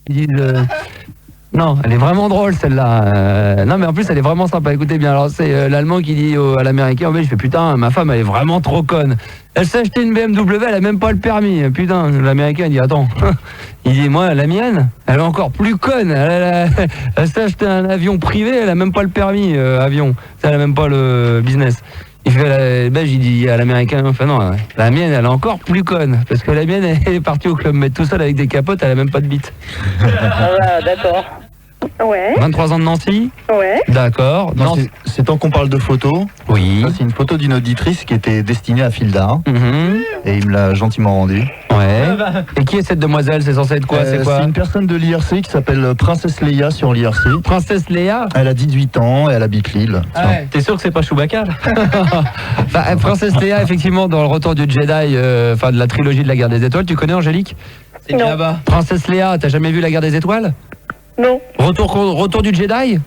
Ils disent... Non, elle est vraiment drôle celle-là. Non, mais en plus, elle est vraiment sympa. Écoutez bien, alors c'est l'Allemand qui dit à l'Américain, je fais putain, ma femme, elle est vraiment trop conne. Elle s'est acheté une BMW, elle a même pas le permis. Putain, l'Américain il dit, attends. Il dit, moi, la mienne, elle est encore plus conne. Elle s'est acheté un avion privé, elle a même pas le permis, avion. Elle a même pas le business. Il fait le Belge, il dit à l'Américain, enfin non, la mienne, elle est encore plus conne. Parce que la mienne, elle est partie au Club Med tout seul avec des capotes, elle a même pas de bite. Ah, d'accord. Ouais. 23 ans de Nancy. Ouais. D'accord. C'est tant qu'on parle de photos. Oui. Ça, c'est une photo d'une auditrice qui était destinée à Fildar. Et il me l'a gentiment rendue. Ouais. Et qui est cette demoiselle? C'est censé être quoi? C'est quoi? C'est une personne de l'IRC qui s'appelle Princesse Leia sur l'IRC. Princesse Leia? Elle a 18 ans et elle habite Lille. Ah ouais. T'es sûr que c'est pas Chewbacca? Enfin, Princesse Leia, effectivement, dans le retour du Jedi, de la trilogie de la Guerre des Étoiles, tu connais Angélique? C'est là-bas. Princesse Leia, t'as jamais vu la Guerre des Étoiles? Non. Retour du Jedi?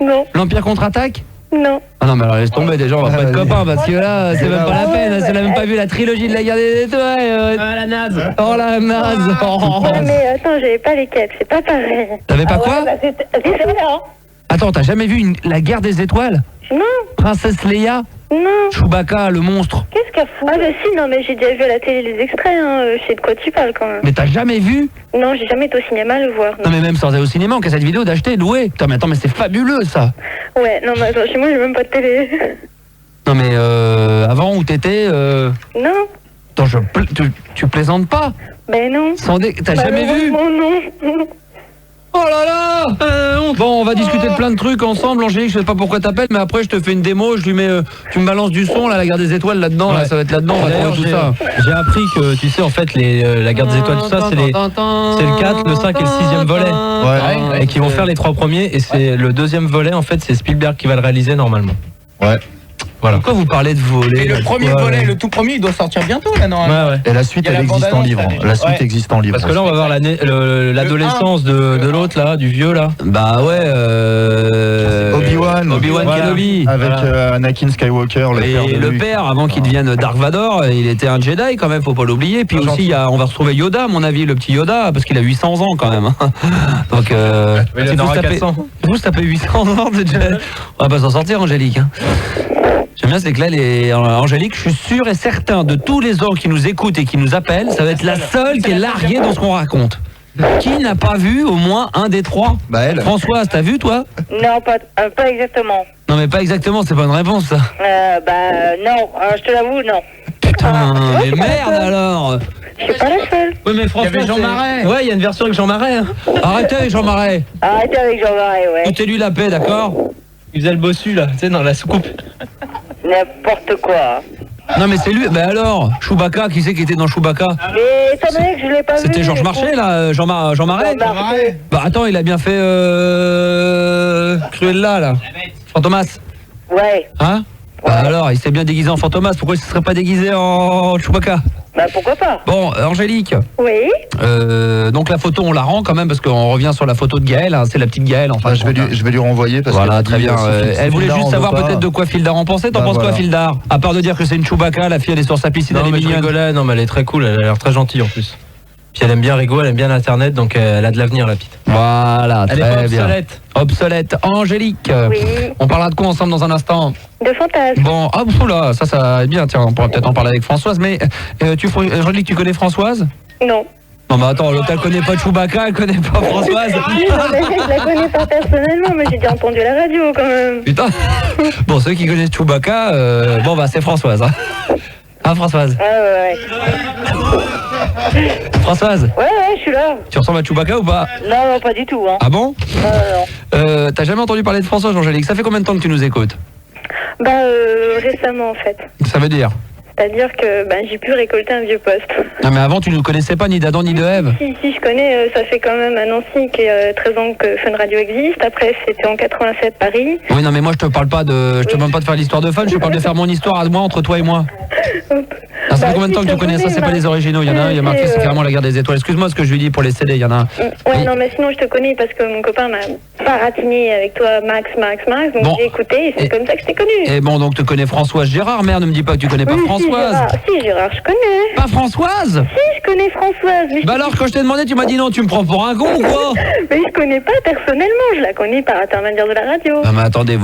Non. L'Empire contre-attaque? Non. Ah non, mais alors laisse tomber, déjà on va pas être copains parce que là, c'est même pas la peine. Si elle a même pas vu la trilogie de la Guerre des Étoiles. La naze. Oh la naze. Ouais, mais attends, j'avais pas les quêtes, c'est pas pareil. T'avais pas quoi? C'est ça. Attends, t'as jamais vu la Guerre des Étoiles? Non. Princesse Leia? Non. Chewbacca, le monstre. Qu'est-ce qu'elle fout? Ah bah si, non mais j'ai déjà vu à la télé les extraits, je sais de quoi tu parles quand même. Mais t'as jamais vu? Non, j'ai jamais été au cinéma le voir. Non mais même sans aller au cinéma, on casse cette vidéo d'acheter, de louer. Putain, mais attends, mais c'est fabuleux ça. Ouais, non mais attends, chez moi j'ai même pas de télé. Non mais avant où t'étais Non. Attends, tu plaisantes pas? Ben non. T'as jamais vu? Non. Oh là là. Bon, on va discuter de plein de trucs ensemble, Angélique, je sais pas pourquoi t'appelles, mais après je te fais une démo, je lui mets, tu me balances du son, là, la Guerre des Étoiles là-dedans, là, ça va être là-dedans, on va trouver tout ça. J'ai appris que, tu sais, en fait, la Guerre des Étoiles, tout ça, c'est le 4, le 5 et le 6e volet. Ouais. Et qui vont faire les 3 premiers, et c'est le 2e volet, en fait, c'est Spielberg qui va le réaliser normalement. Ouais. Voilà. Pourquoi vous parlez de voler? Et le premier volet, le tout premier, il doit sortir bientôt là, normalement. Ouais. Et la suite, elle existe en livre. La suite existe en livre. Parce que là, on va voir l'adolescence de l'autre, là, du vieux, là. Bah ouais, Obi-Wan Kenobi. Avec Anakin Skywalker, le père, avant qu'il devienne Dark Vador, il était un Jedi quand même, faut pas l'oublier. Puis aussi, on va retrouver Yoda, à mon avis, le petit Yoda, parce qu'il a 800 ans quand même. Donc, vous tapez 800 ans de Jedi. On va pas s'en sortir, Angélique. J'aime bien, c'est que là, Angélique, je suis sûr et certain de tous les gens qui nous écoutent et qui nous appellent, ça va être la seule qui est larguée dans ce qu'on raconte. Qui n'a pas vu au moins un des 3? Bah elle. Françoise, t'as vu toi? Non, pas exactement. Non mais pas exactement, c'est pas une réponse ça. Non, je te l'avoue, non. Putain, mais merde alors. Je suis pas la seule. Oui, mais François, il y avait Jean Marais. Ouais, il y a une version avec Jean Marais. Hein. Arrêtez avec Jean Marais. Arrêtez avec Jean Marais, ouais. Foutez-lui la paix, d'accord? Il faisait le bossu, là, tu sais, dans la soucoupe. N'importe quoi. Non mais c'est lui, bah alors, Chewbacca, qui c'est qui était dans Chewbacca? Mais étant donné que je l'ai pas vu... C'était Georges Marchais là, Jean Marais? Bah attends, il a bien fait Cruella là. Fantomas. Ouais. Hein? Bah alors, il s'est bien déguisé en Fantomas, pourquoi il se serait pas déguisé en Chewbacca? Bah pourquoi pas? Bon, Angélique. Oui. Donc la photo on la rend quand même parce qu'on revient sur la photo de Gaëlle, hein, c'est la petite Gaëlle enfin. Je vais lui renvoyer parce voilà, que très bien. Elle voulait juste savoir peut-être de quoi Fildar en pensait. T'en penses quoi Fildar? À part de dire que c'est une Chewbacca, la fille elle est sur sa piscine, elle est mignonne. Non mais elle est très cool, elle a l'air très gentille en plus. Puis elle aime bien rigoler, elle aime bien l'internet, donc elle a de l'avenir la petite. Voilà, elle très est bien. Obsolète. Angélique, oui. On parlera de quoi ensemble dans un instant? De fantasmes. Bon, là, ça va être bien, tiens, on pourra peut-être en parler avec Françoise, mais Angélique, tu connais Françoise? Non. Non mais attends, l'autre elle connaît pas Chewbacca, elle connaît pas Françoise. Oui, non, mais je la connais pas personnellement, mais j'ai déjà entendu la radio quand même. Putain. Bon, ceux qui connaissent Chewbacca, c'est Françoise. Hein, Françoise? Ouais. Françoise? Ouais, je suis là. Tu ressembles à Chewbacca ou pas? Non, pas du tout. Hein. Ah bon? Non. T'as jamais entendu parler de Françoise, Angélique? Ça fait combien de temps que tu nous écoutes? Récemment en fait. Ça veut dire? C'est-à-dire que j'ai pu récolter un vieux poste. Non mais avant tu ne connaissais pas ni d'Adam ni de Ève? Si, je connais, ça fait quand même à Nancy qui est 13 ans que Fun Radio existe. Après c'était en 87 Paris. Oui non mais moi je te parle pas de... Je te demande pas de faire l'histoire de Fun, je te parle de faire mon histoire à moi, entre toi et moi. Ça fait combien de temps que tu connais ça? C'est pas les originaux, il y en a un, il y a marqué c'est carrément la Guerre des Étoiles. Excuse-moi ce que je lui dis pour les CD, il y en a un. Ouais non mais sinon je te connais parce que mon copain m'a baratiné avec toi Max, donc j'ai écouté et c'est comme ça que je t'ai connu. Et bon donc tu connais Françoise Gérard, merde ne me dis pas que tu connais pas Françoise. Françoise. Si, Gérard, je connais. Pas Françoise? Si, je connais Françoise. Mais Bah alors, quand je t'ai demandé, tu m'as dit non, tu me prends pour un con ou quoi? Mais je connais pas personnellement, je la connais par intermédiaire de la radio. Ah mais attendez,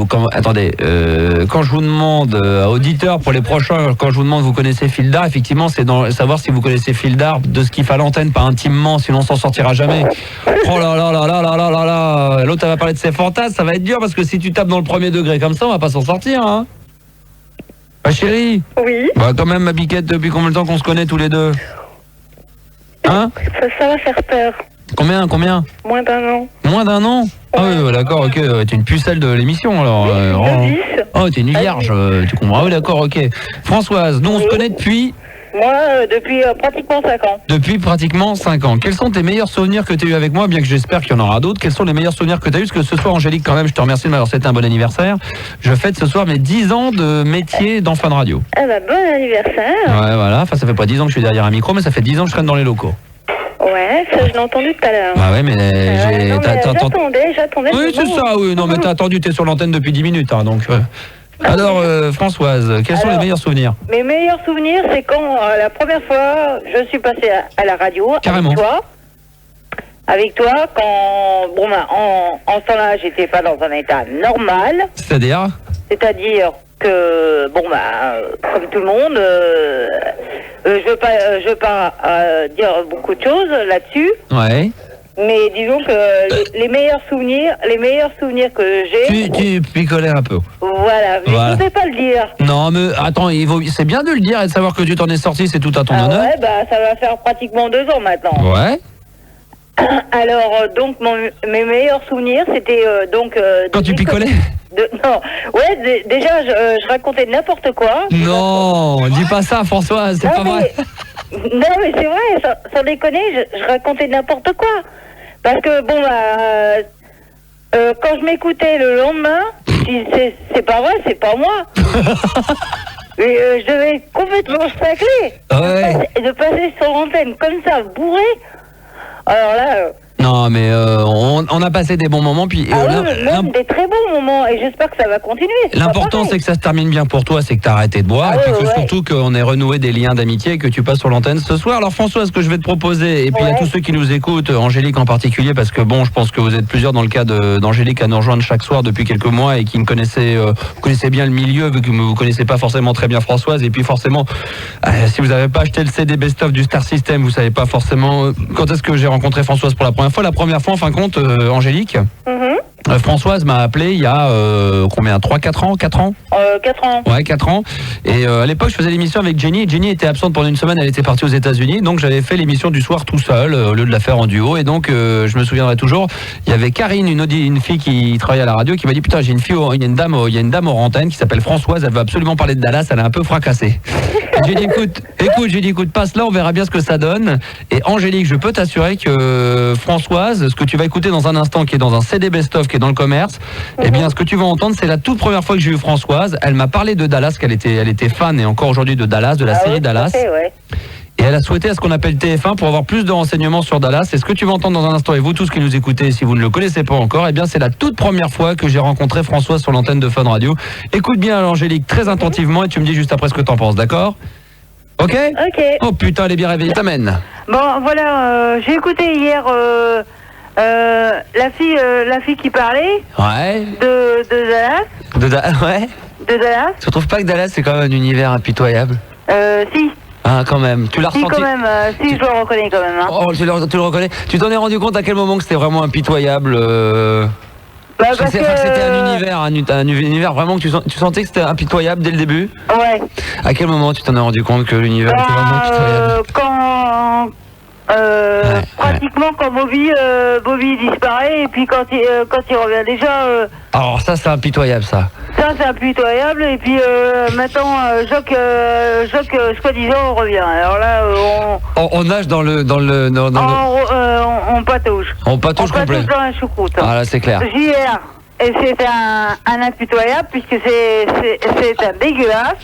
quand je vous demande à auditeurs pour les prochains, quand je vous demande vous connaissez Fildar, effectivement c'est savoir si vous connaissez Fildar de ce qu'il fait à l'antenne, pas intimement, sinon on s'en sortira jamais. Oh là là là là là là là là. L'autre elle va parler de ses fantasmes, ça va être dur parce que si tu tapes dans le premier degré comme ça, on va pas s'en sortir, hein. Bah chérie. Oui. Bah quand même ma biquette, depuis combien de temps qu'on se connaît tous les deux? Hein? Ça va faire peur. Combien? Moins d'un an. Moins d'un an? Ah oui, d'accord, ok. T'es une pucelle de l'émission alors. Oh, t'es une vierge, tu comprends. Ah oui, d'accord, ok. Françoise, nous on se connaît depuis? Moi, depuis pratiquement 5 ans. Depuis pratiquement 5 ans. Quels sont tes meilleurs souvenirs que tu as eu avec moi, bien que j'espère qu'il y en aura d'autres? Quels sont les meilleurs souvenirs que tu as eu? Parce que ce soir, Angélique, quand même, je te remercie de m'avoir souhaité un bon anniversaire. Je fête ce soir mes 10 ans de métier dans Fun Radio. Ah bah, bon anniversaire. Ouais, voilà. Enfin, ça fait pas 10 ans que je suis derrière un micro, mais ça fait 10 ans que je traîne dans les locaux. Ouais, ça je l'ai entendu tout à l'heure. Bah ouais, mais j'attendais. Oui, c'est ça, oui. Non, mais t'as attendu, t'es sur l'antenne depuis 10 minutes, hein, donc... Alors, Françoise, quels sont les meilleurs souvenirs? Mes meilleurs souvenirs, c'est quand la première fois, je suis passée à la radio. Carrément. Avec toi, quand... Bon, ben, en ce temps-là, j'étais pas dans un état normal. C'est-à-dire que, bon, bah, comme tout le monde, je veux pas dire beaucoup de choses là-dessus. Ouais. Mais disons que les meilleurs souvenirs que j'ai... Tu picolais un peu. Voilà, mais je ne sais pas le dire. Non, mais attends, c'est bien de le dire et de savoir que tu t'en es sorti, c'est tout à ton honneur. Ouais, bah, ça va faire pratiquement 2 ans maintenant. Ouais. Alors, donc, mes meilleurs souvenirs, c'était quand tu picolais? Non, ouais, déjà, je racontais n'importe quoi. Non, dis pas ça, Françoise, c'est pas vrai. Non, mais c'est vrai, sans déconner, je racontais n'importe quoi. Parce que, bon, quand je m'écoutais le lendemain, c'est pas vrai, c'est pas moi. Et je devais être complètement cinglé. Ouais. De passer sur l'antenne comme ça, bourré. Alors là... Non, mais on a passé des bons moments, puis... même des très bons moments, et j'espère que ça va continuer. L'important, c'est que ça se termine bien pour toi, c'est que tu as arrêté de boire, et puis surtout qu'on ait renoué des liens d'amitié et que tu passes sur l'antenne ce soir. Alors François, ce que je vais te proposer, et puis à tous ceux qui nous écoutent, Angélique en particulier, parce que bon, je pense que vous êtes plusieurs dans le cas d'Angélique à nous rejoindre chaque soir depuis quelques mois, et qui me connaissez, vous connaissez bien le milieu, vu que vous connaissez pas forcément très bien Françoise, et puis forcément, si vous n'avez pas acheté le CD Best-of du Star System, vous savez pas forcément quand est-ce que j'ai rencontré Françoise pour la première fois. La première fois, en fin de compte, Angélique, Françoise m'a appelé il y a combien, 3-4 ans 4 ans 4 ans. Ouais, 4 ans. Et à l'époque, je faisais l'émission avec Jenny. Et Jenny était absente pendant une semaine, elle était partie aux États-Unis. Donc j'avais fait l'émission du soir tout seul, au lieu de la faire en duo. Et donc, je me souviendrai toujours, il y avait Karine, une fille qui travaillait à la radio, qui m'a dit putain, j'ai une fille, il y a une dame aux antennes qui s'appelle Françoise, elle veut absolument parler de Dallas, elle est un peu fracassée. J'ai dit écoute, passe là, on verra bien ce que ça donne. Et Angélique, je peux t'assurer que Françoise, ce que tu vas écouter dans un instant, qui est dans un CD best-of, qui est dans le commerce, eh bien, ce que tu vas entendre, c'est la toute première fois que j'ai vu Françoise. Elle m'a parlé de Dallas, elle était fan et encore aujourd'hui de Dallas, de la série Dallas. Et elle a souhaité à ce qu'on appelle TF1 pour avoir plus de renseignements sur Dallas. Et ce que tu vas entendre dans un instant, et vous tous qui nous écoutez, si vous ne le connaissez pas encore, eh bien c'est la toute première fois que j'ai rencontré Françoise sur l'antenne de Fun Radio. Écoute bien Angélique très attentivement et tu me dis juste après ce que t'en penses, d'accord? Ok. Oh putain, elle est bien réveillée, t'amènes. Bon, voilà, j'ai écouté hier la fille qui parlait. Ouais. De Dallas. Ouais. De Dallas. Tu trouves pas que Dallas c'est quand même un univers impitoyable? Si. Ah, quand même. Tu l'as ressenti? Quand même, si, je le reconnais quand même. Hein. Oh, tu le reconnais? Tu t'en es rendu compte à quel moment que c'était vraiment impitoyable? C'était un univers vraiment que tu sentais que c'était impitoyable dès le début? Ouais. À quel moment tu t'en es rendu compte que l'univers était vraiment impitoyable? Pratiquement quand Bobby disparaît et puis quand il revient déjà. Alors ça c'est impitoyable ça. Ça c'est impitoyable et puis maintenant Jacques soi-disant revient. Alors là on nage dans le on patauge. On patauge complet. On patauge dans la choucroute. Ah là c'est clair. JR. Et c'est un impitoyable puisque c'est un dégueulasse,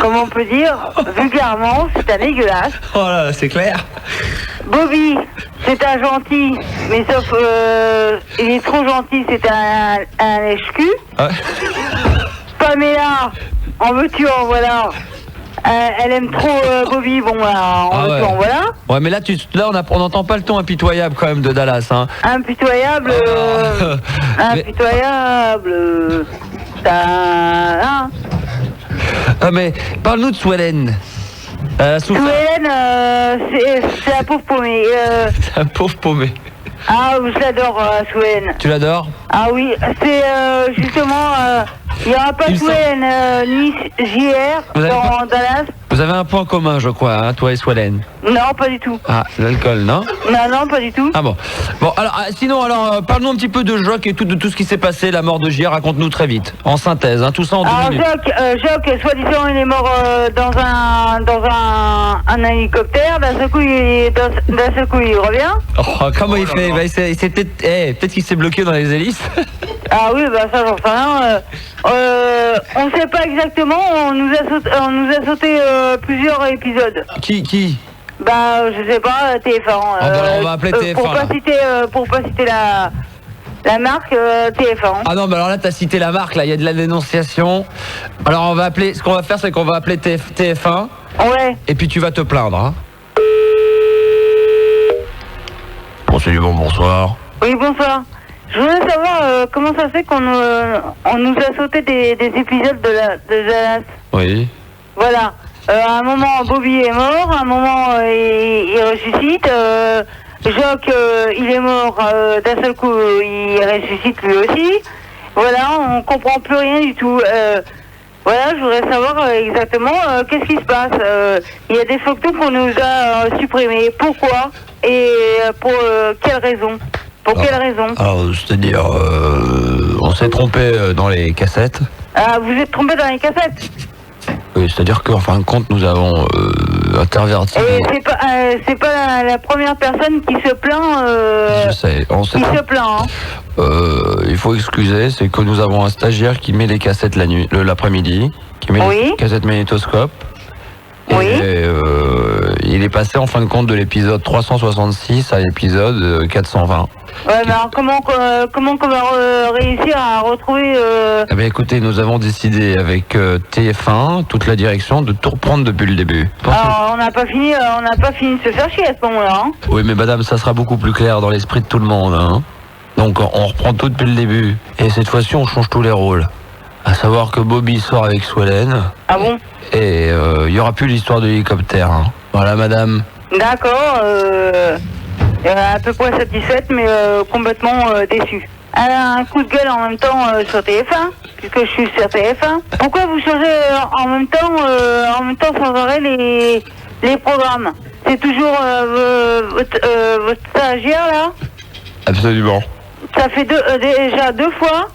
comme on peut dire vulgairement, c'est un dégueulasse. Oh là, c'est clair. Bobby, c'est un gentil, mais sauf il est trop gentil, c'est un lèche-cul. Ouais. Pamela, en veux-tu en voilà. Elle aime trop Bobby, bon, voilà. Ouais, mais là, on n'entend pas le ton impitoyable quand même de Dallas. Hein. Impitoyable. Impitoyable. Hein. Ah, mais parle-nous de Swellen. Swellen, c'est la pauvre paumée. C'est la pauvre paumée. Ah, je l'adore, Swellen. Tu l'adores? Ah oui, c'est justement. Il n'y aura pas Swellen ni JR dans Dallas. Vous avez un point commun, je crois, hein, toi et Swellen. Non, pas du tout. Ah, l'alcool, non? Non, pas du tout. Ah bon. Bon, alors, sinon, parle-nous un petit peu de Jock et de tout ce qui s'est passé, la mort de JR. Raconte-nous très vite, en synthèse, hein, tout ça en 2 minutes. Jock, soi-disant, il est mort dans un hélicoptère. D'un seul coup, il revient. Oh, comment il fait? Peut-être qu'il s'est bloqué dans les hélices. Ah oui, bah ça, j'en sais rien. On ne sait pas exactement. On nous a sauté plusieurs épisodes. Qui? Bah, je sais pas, TF1. On va appeler TF1. Pour pas citer la marque TF1. Ah non, mais alors là, t'as cité la marque, là, il y a de la dénonciation. Alors, ce qu'on va faire, c'est qu'on va appeler TF1. Ouais. Et puis tu vas te plaindre, hein. Bon, c'est du bonsoir. Oui, bonsoir. Je voulais savoir comment ça se fait qu'on nous a sauté des épisodes de Dallas. Oui. Voilà. À un moment, Bobby est mort. À un moment, il ressuscite. Jock, il est mort. D'un seul coup, il ressuscite lui aussi. Voilà, on comprend plus rien du tout. Voilà, je voudrais savoir exactement qu'est-ce qui se passe. Il y a des photos qu'on nous a supprimées. Pourquoi? Et pour quelle raison? Pour quelle raison? Alors, c'est-à-dire, on s'est trompé dans les cassettes. Ah, vous êtes trompé dans les cassettes? Oui, c'est-à-dire qu'en fin de compte, nous avons interverti. Et c'est pas la première personne qui se plaint. Je sais, qui se plaint. Hein. Il faut excuser, c'est que nous avons un stagiaire qui met les cassettes l'après-midi, qui met les cassettes magnétoscope. Oui. Et il est passé en fin de compte de l'épisode 366 à l'épisode 420. Ouais, mais alors comment qu'on va réussir à retrouver... Eh bien, écoutez, nous avons décidé avec TF1, toute la direction, de tout reprendre depuis le début. Alors, on n'a pas fini de se faire chier à ce moment-là. Hein. Oui, mais madame, ça sera beaucoup plus clair dans l'esprit de tout le monde. Hein. Donc, on reprend tout depuis le début. Et cette fois-ci, on change tous les rôles. À savoir que Bobby sort avec Swellen. Ah bon? Et il n'y aura plus l'histoire de l'hélicoptère. Hein. Voilà, madame. D'accord, à peu près satisfaite, mais complètement déçue. Elle a un coup de gueule en même temps sur TF1, puisque je suis sur TF1. Pourquoi vous changez en même temps sans arrêt les programmes? C'est toujours votre stagiaire là? Absolument. Ça fait déjà 2 fois,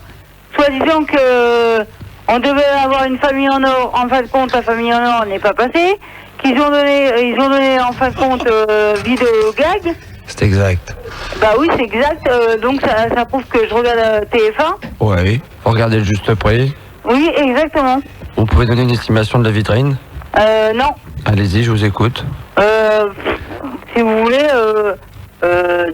soi-disant que on devait avoir une famille en or. En fin de compte, la famille en or n'est pas passée. Ils ont donné en fin de compte vidéo gag. C'est exact. Bah oui, c'est exact. Donc ça prouve que je regarde TF1. Oui. Faut regarder le juste prix. Oui, exactement. Vous pouvez donner une estimation de la vitrine? Non. Allez-y, je vous écoute. Si vous voulez,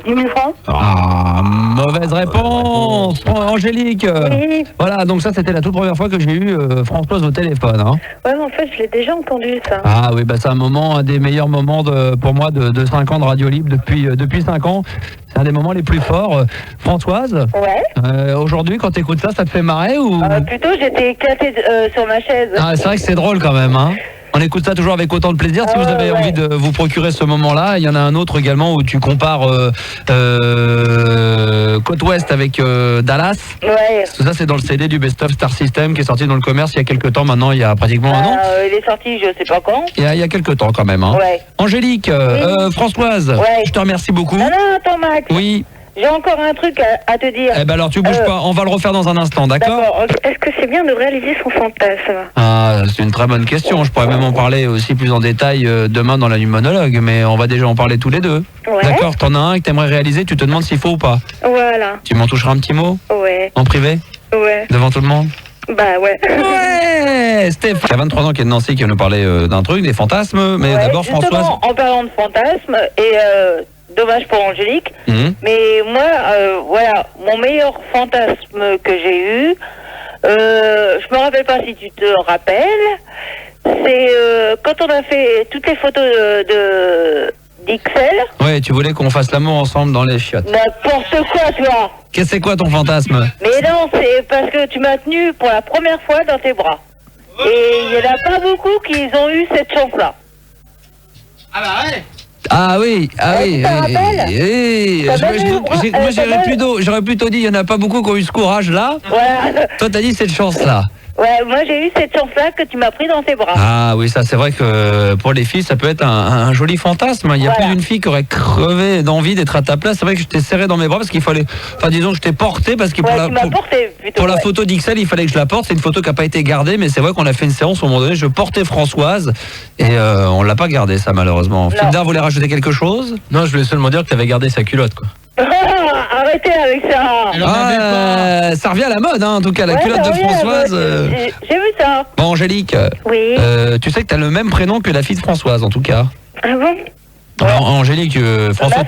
10 000 francs. Ah, mauvaise réponse, Angélique. Oui. Voilà, donc ça c'était la toute première fois que j'ai eu Françoise au téléphone. Hein. Ouais, mais en fait, je l'ai déjà entendu ça. Ah oui, bah c'est un des meilleurs moments pour moi de 5 ans de radio libre depuis 5 ans. C'est un des moments les plus forts. Françoise, ouais. Aujourd'hui, quand t'écoutes ça, ça te fait marrer ou plutôt, j'étais éclatée sur ma chaise. Ah, c'est vrai que c'est drôle quand même, hein. On écoute ça toujours avec autant de plaisir. Si vous avez envie de vous procurer ce moment-là, il y en a un autre également où tu compares Côte Ouest avec Dallas. Ouais. Tout ça, c'est dans le CD du Best of Star System qui est sorti dans le commerce il y a quelques temps. Maintenant, il y a pratiquement un an. Il est sorti, je sais pas quand. Il y a quelques temps quand même. Hein. Ouais. Angélique, Françoise, je te remercie beaucoup. Non, attends, Max. Oui. J'ai encore un truc à te dire. Eh ben alors tu bouges pas, on va le refaire dans un instant, d'accord? D'accord. Est-ce que c'est bien de réaliser son fantasme? Ah, c'est une très bonne question. Je pourrais même en parler aussi plus en détail demain dans la nuit monologue, mais on va déjà en parler tous les deux. Ouais. D'accord, t'en as un que t'aimerais réaliser, tu te demandes s'il faut ou pas. Voilà. Tu m'en toucheras un petit mot? Ouais. En privé? Ouais. Devant tout le monde? Bah ouais. Ouais, Stéphane. Il y a 23 ans qui est de Nancy qui va nous parler d'un truc, des fantasmes, mais d'abord Françoise. En parlant de fantasmes, et dommage pour Angélique, mais moi, voilà, mon meilleur fantasme que j'ai eu, je me rappelle pas si tu te rappelles, c'est quand on a fait toutes les photos d'XL. Ouais, tu voulais qu'on fasse l'amour ensemble dans les chiottes. N'importe quoi, toi. Qu'est-ce que c'est quoi ton fantasme? Mais non, c'est parce que tu m'as tenu pour la première fois dans tes bras. Et il n'y en a pas beaucoup qui ont eu cette chance-là. Ah bah ouais. Ah oui, tu te rappelles? Moi j'aurais plutôt dit il y en a pas beaucoup qui ont eu ce courage-là. Voilà. Toi t'as dit cette chance-là. Ouais, moi j'ai eu cette chance-là que tu m'as pris dans tes bras. Ah oui, ça c'est vrai que pour les filles ça peut être un joli fantasme. Il y a plus d'une fille qui aurait crevé d'envie d'être à ta place. C'est vrai que je t'ai serré dans mes bras parce qu'il fallait, enfin disons que je t'ai porté parce que pour la photo d'XL il fallait que je la porte. C'est une photo qui n'a pas été gardée, mais c'est vrai qu'on a fait une séance au moment donné. Je portais Françoise et on l'a pas gardée ça malheureusement. Filda voulait rajouter quelque chose? Non, je voulais seulement dire que tu avais gardé sa culotte quoi. Arrêtez avec ça. Ça revient à la mode hein, en tout cas la culotte de Françoise. J'ai vu ça. Bon Angélique, oui. Tu sais que tu as le même prénom que la fille de Françoise en tout cas. Ah bon? Alors, Angélique, François,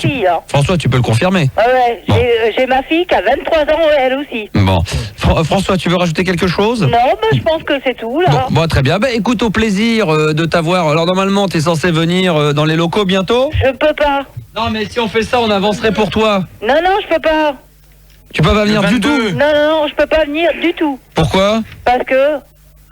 François, tu peux le confirmer. Ouais, bon. J'ai ma fille qui a 23 ans, elle aussi. Bon. François, tu veux rajouter quelque chose? Non, bah, je pense que c'est tout, là. Bon, très bien. Bah, écoute, au plaisir de t'avoir. Alors, normalement, tu es censé venir dans les locaux bientôt? Je peux pas. Non, mais si on fait ça, on avancerait pour toi. Non, je peux pas. Tu peux pas venir du tout? Non, je peux pas venir du tout. Pourquoi? Parce que...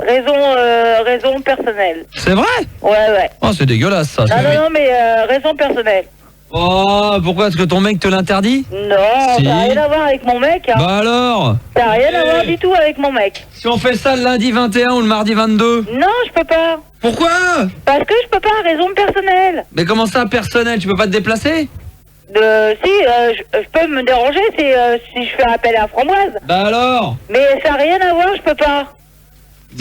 Raison personnelle. C'est vrai? Ouais. Oh, c'est dégueulasse, ça. Non, mais raison personnelle. Oh, pourquoi? Est-ce que ton mec te l'interdit? Non, si. Ça n'a rien à voir avec mon mec. Hein. Bah alors? Ça n'a rien à voir du tout avec mon mec. Si on fait ça le lundi 21 ou le mardi 22? Non, je peux pas. Pourquoi? Parce que je peux pas, raison personnelle. Mais comment ça, personnel? Tu peux pas te déplacer? Je peux me déranger si je fais appel à Framboise. Bah alors? Mais ça n'a rien à voir, je peux pas.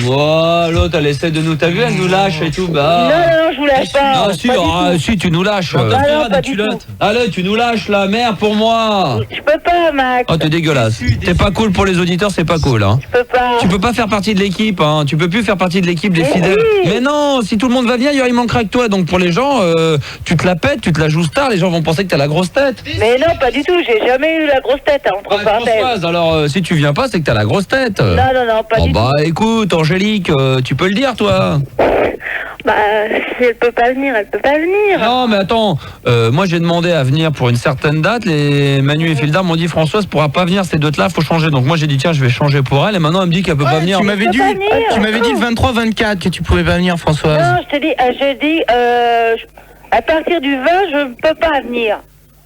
Wow, l'autre elle essaie de nous... T'as vu, elle nous lâche et tout. Bah... Non, je vous lâche pas. Si, tu nous lâches. Non, pas du tout. Allez, tu nous lâches la mère pour moi. Je peux pas, Max. Oh, t'es dégueulasse. T'es pas cool pour les auditeurs, c'est pas cool. Hein. Je peux pas. Tu peux pas faire partie de l'équipe, hein. Tu peux plus faire partie de l'équipe des fidèles. Oui. Mais non, si tout le monde va bien, il manquera que toi. Donc pour les gens, tu te la pètes, tu te la joues star, les gens vont penser que t'as la grosse tête. Mais non, pas du tout, j'ai jamais eu la grosse tête, entre parenthèses. Alors si tu viens pas, c'est que t'as la grosse tête. Non, pas du tout. Bah écoute, Angélique, tu peux le dire, toi. Bah, si elle peut pas venir, elle peut pas venir. Non, mais attends, moi j'ai demandé à venir pour une certaine date. Les Manu et Filda m'ont dit Françoise pourra pas venir, ces deux-là, faut changer. Donc moi j'ai dit tiens, je vais changer pour elle. Et maintenant elle me dit qu'elle peut pas venir. Tu m'avais dit le 23-24 que tu pouvais pas venir, Françoise. Non, je te dis, à partir du 20, je ne peux pas venir.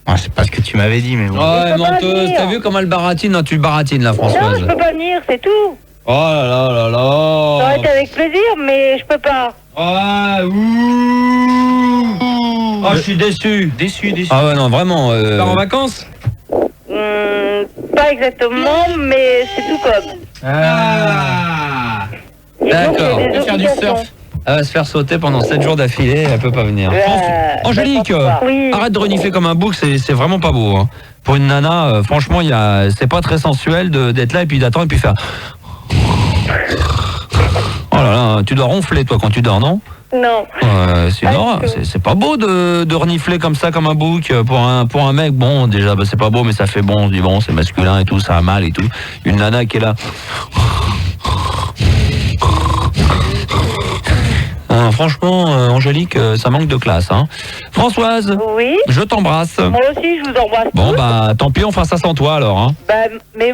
Ah, c'est pas ce que tu m'avais dit, mais bon. Ouais, menteuse, t'as vu comment elle baratine? Non, tu baratines là, Françoise. Non, je peux pas venir, c'est tout. Oh là là. Ça aurait été avec plaisir, mais je peux pas. Oh, je suis déçu. Déçu. Ah ouais, non, vraiment. Pars en vacances? Pas exactement, mais c'est tout comme. D'accord. Elle va faire du surf. Elle va se faire sauter pendant 7 jours d'affilée, elle peut pas venir. Angélique, oui. Arrête de renifler comme un bouc, c'est vraiment pas beau. Hein. Pour une nana, franchement, c'est pas très sensuel d'être là et puis d'attendre et puis faire... Oh là là, tu dois ronfler toi quand tu dors, non? Non. C'est pas beau de renifler comme ça, comme un bouc. Pour un mec, bon, déjà, c'est pas beau, mais ça fait bon. On se dit, bon, c'est masculin et tout, ça a mal et tout. Une nana qui est là... Franchement, Angélique, ça manque de classe. Hein. Françoise, oui. Je t'embrasse. Moi aussi, je vous embrasse. Bon, bah, tant pis, on fera ça sans toi alors. Hein. Bah, mais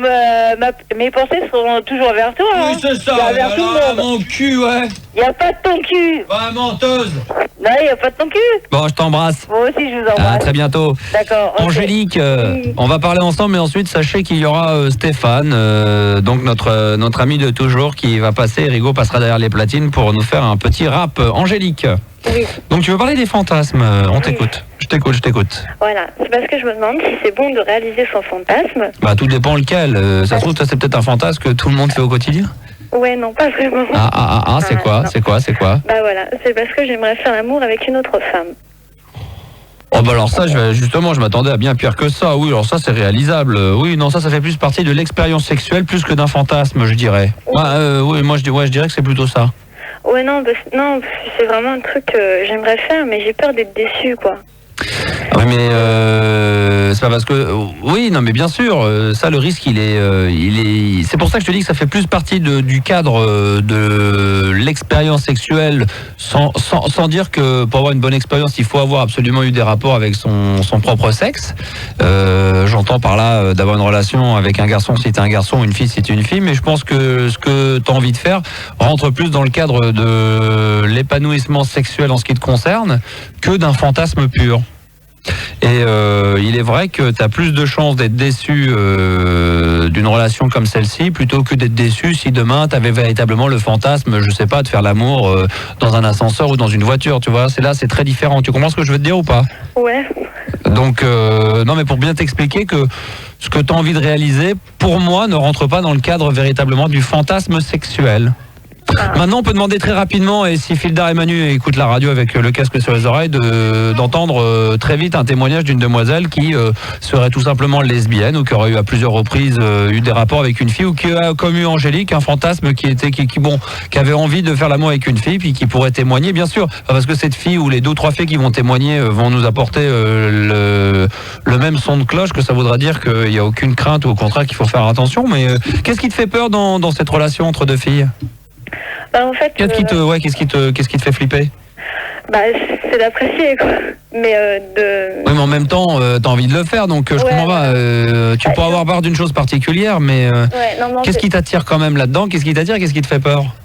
mes pensées seront toujours vers toi. Oui, c'est ça. Vers tout le monde. Mon cul, ouais. Y a pas de ton cul. Bah, menteuse. Non, y a pas de ton cul. Bon, je t'embrasse. Moi aussi, je vous embrasse. À très bientôt. D'accord. Okay. Angélique, on va parler ensemble, mais ensuite, sachez qu'il y aura Stéphane, donc notre ami de toujours, qui va passer. Rigaud passera derrière les platines pour nous faire un petit rap. Angélique. Oui. Donc, tu veux parler des fantasmes. On t'écoute. Je t'écoute. Voilà. C'est parce que je me demande si c'est bon de réaliser son fantasme. Bah, tout dépend lequel. Ça se trouve, ça, c'est peut-être un fantasme que tout le monde fait au quotidien. Ouais, non, pas vraiment. C'est quoi? Bah voilà, c'est parce que j'aimerais faire l'amour avec une autre femme. Oh bah alors ça, je m'attendais à bien pire que ça. Oui, alors ça c'est réalisable. Oui, non, ça fait plus partie de l'expérience sexuelle plus que d'un fantasme, je dirais. Oui, moi je dirais que c'est plutôt ça. Ouais, non, c'est vraiment un truc que j'aimerais faire, mais j'ai peur d'être déçue, quoi. Oui, mais c'est pas parce que oui, non, mais bien sûr, ça le risque il est. C'est pour ça que je te dis que ça fait plus partie du cadre de l'expérience sexuelle, sans dire que pour avoir une bonne expérience, il faut avoir absolument eu des rapports avec son propre sexe. J'entends par là d'avoir une relation avec un garçon si t'es un garçon, ou une fille si t'es une fille, mais je pense que ce que t'as envie de faire rentre plus dans le cadre de l'épanouissement sexuel en ce qui te concerne que d'un fantasme pur. Et il est vrai que tu as plus de chances d'être déçu d'une relation comme celle-ci plutôt que d'être déçu si demain tu avais véritablement le fantasme, je sais pas, de faire l'amour dans un ascenseur ou dans une voiture, tu vois. C'est très différent. Tu comprends ce que je veux te dire ou pas? Ouais. Donc, non, mais pour bien t'expliquer que ce que tu as envie de réaliser, pour moi, ne rentre pas dans le cadre véritablement du fantasme sexuel. Maintenant, on peut demander très rapidement, et si Fildar et Manu écoutent la radio avec le casque sur les oreilles, d'entendre très vite un témoignage d'une demoiselle qui serait tout simplement lesbienne ou qui aurait eu à plusieurs reprises eu des rapports avec une fille, ou qui a comme eu Angélique un fantasme qui avait envie de faire l'amour avec une fille, puis qui pourrait témoigner, bien sûr, parce que cette fille ou les 2 ou 3 filles qui vont témoigner vont nous apporter le même son de cloche, que ça voudra dire qu'il n'y a aucune crainte ou au contraire qu'il faut faire attention. Mais qu'est-ce qui te fait peur dans cette relation entre 2 filles? Bah, en fait, qu'est-ce qui te fait flipper? Bah, c'est d'apprécier, quoi. Mais Oui, mais en même temps, t'as envie de le faire, donc je comprends pas. Tu pourras avoir peur d'une chose particulière, mais qu'est-ce qui t'attire quand même là-dedans? Qu'est-ce qui t'attire? Qu'est-ce qui te fait peur?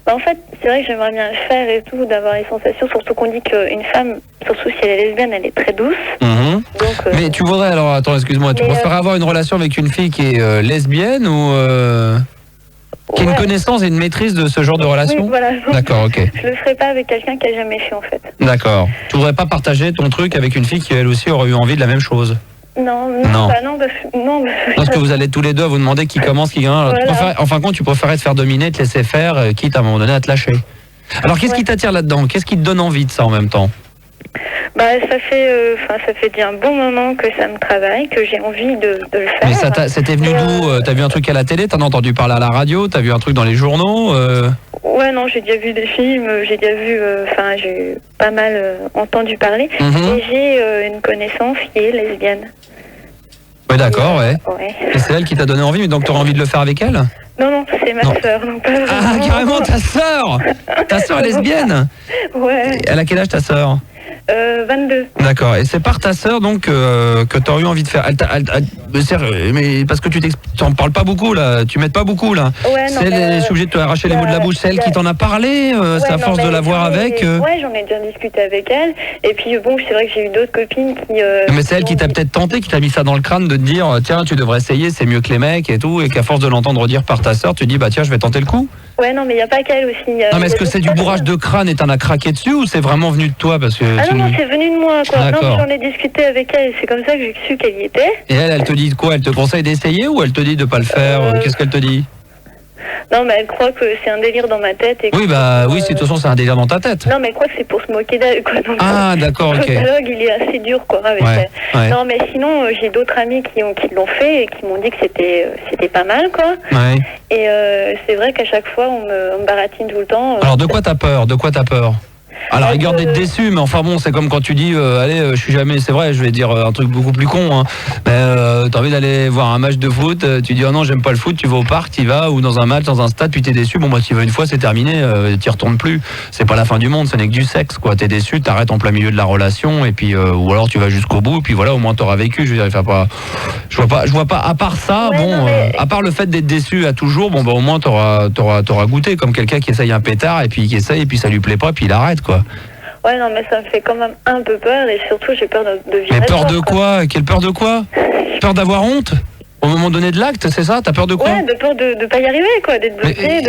Bah, en fait, c'est vrai que j'aimerais bien le faire et tout, d'avoir les sensations, surtout qu'on dit qu'une femme, surtout si elle est lesbienne, elle est très douce. Donc, mais tu voudrais, alors attends, excuse-moi, tu préfères avoir une relation avec une fille qui est lesbienne ou qui a une connaissance et une maîtrise de ce genre de relation? Oui, voilà. D'accord, ok. Je le ferai pas avec quelqu'un qui a jamais fait, en fait. D'accord. Tu voudrais pas partager ton truc avec une fille qui elle aussi aurait eu envie de la même chose? Non. Parce que vous allez tous les deux vous demander qui commence, qui gagne. En fin de compte, tu préférais te faire dominer, te laisser faire, quitte à un moment donné à te lâcher. Alors qu'est-ce qui t'attire là-dedans? Qu'est-ce qui te donne envie de ça en même temps? Bah, ça fait déjà un bon moment que ça me travaille, que j'ai envie de le faire. Mais c'était venu d'où? T'as vu un truc à la télé? T'en as entendu parler à la radio? T'as vu un truc dans les journaux? Ouais, non, j'ai déjà vu des films, j'ai déjà vu, j'ai pas mal entendu parler. Et j'ai une connaissance qui est lesbienne. Ouais, d'accord, ouais. Et c'est elle qui t'a donné envie, mais donc t'auras envie de le faire avec elle? Non, c'est ma sœur. Ah, carrément, ta sœur! Ta sœur est lesbienne? Ouais. Elle a quel âge ta sœur? 22. D'accord, et c'est par ta sœur donc que tu as eu envie de faire. Mais parce que tu t'en parles pas beaucoup là, tu m'aides pas beaucoup là. Ouais, non, je suis obligé de te arracher les mots de la bouche. C'est elle qui t'en a parlé, c'est à force de la voir avec. Ouais, j'en ai déjà discuté avec elle. Et puis bon, c'est vrai que j'ai eu d'autres copines qui. Mais c'est elle qui t'a peut-être tenté, qui t'a mis ça dans le crâne de te dire tiens, tu devrais essayer, c'est mieux que les mecs et tout, et qu'à force de l'entendre dire par ta sœur, tu dis bah tiens, je vais tenter le coup. Ouais, non, mais il n'y a pas qu'elle aussi. Non, mais est-ce que c'est du bourrage de crâne et t'en as craqué dessus, ou c'est vraiment venu de toi parce que non, c'est venu de moi, quoi. Non, mais j'en ai discuté avec elle, c'est comme ça que j'ai su qu'elle y était. Et elle te dit quoi? Elle te conseille d'essayer ou elle te dit de pas le faire? Qu'est-ce qu'elle te dit? Non, mais elle croit que c'est un délire dans ma tête. Et oui, bah oui, de toute façon, c'est un délire dans ta tête. Non, mais elle croit que c'est pour se moquer d'elle, quoi. Donc, d'accord, ok. Le dialogue, il est assez dur, quoi, avec elle. Ouais. Non, mais sinon, j'ai d'autres amis qui l'ont fait et qui m'ont dit que c'était pas mal, quoi. Ouais. Et c'est vrai qu'à chaque fois, on me baratine tout le temps. Alors, de quoi t'as peur? À la rigueur d'être déçu, mais enfin bon, c'est comme quand tu dis allez, je suis jamais, c'est vrai, je vais dire un truc beaucoup plus con, hein, mais t'as envie d'aller voir un match de foot, tu dis oh non, j'aime pas le foot, tu vas au parc, tu vas, ou dans un match, dans un stade, puis t'es déçu, bon bah tu vas une fois, c'est terminé, t'y retournes plus, c'est pas la fin du monde, ce n'est que du sexe, quoi, t'es déçu, t'arrêtes en plein milieu de la relation, et puis ou alors tu vas jusqu'au bout, et puis voilà, au moins t'auras vécu, je veux dire, je vois pas, à part ça, à part le fait d'être déçu à toujours, bon bah au moins t'auras goûté, comme quelqu'un qui essaye un pétard, et puis ça lui plaît pas, puis il arrête, quoi. Ouais, non, mais ça me fait quand même un peu peur, et surtout j'ai peur de vivre. Mais peur de quoi? Quelle peur de quoi? Peur d'avoir honte? Au moment donné de l'acte, c'est ça? T'as peur de quoi? Ouais, de peur de pas y arriver, quoi, d'être bloqué,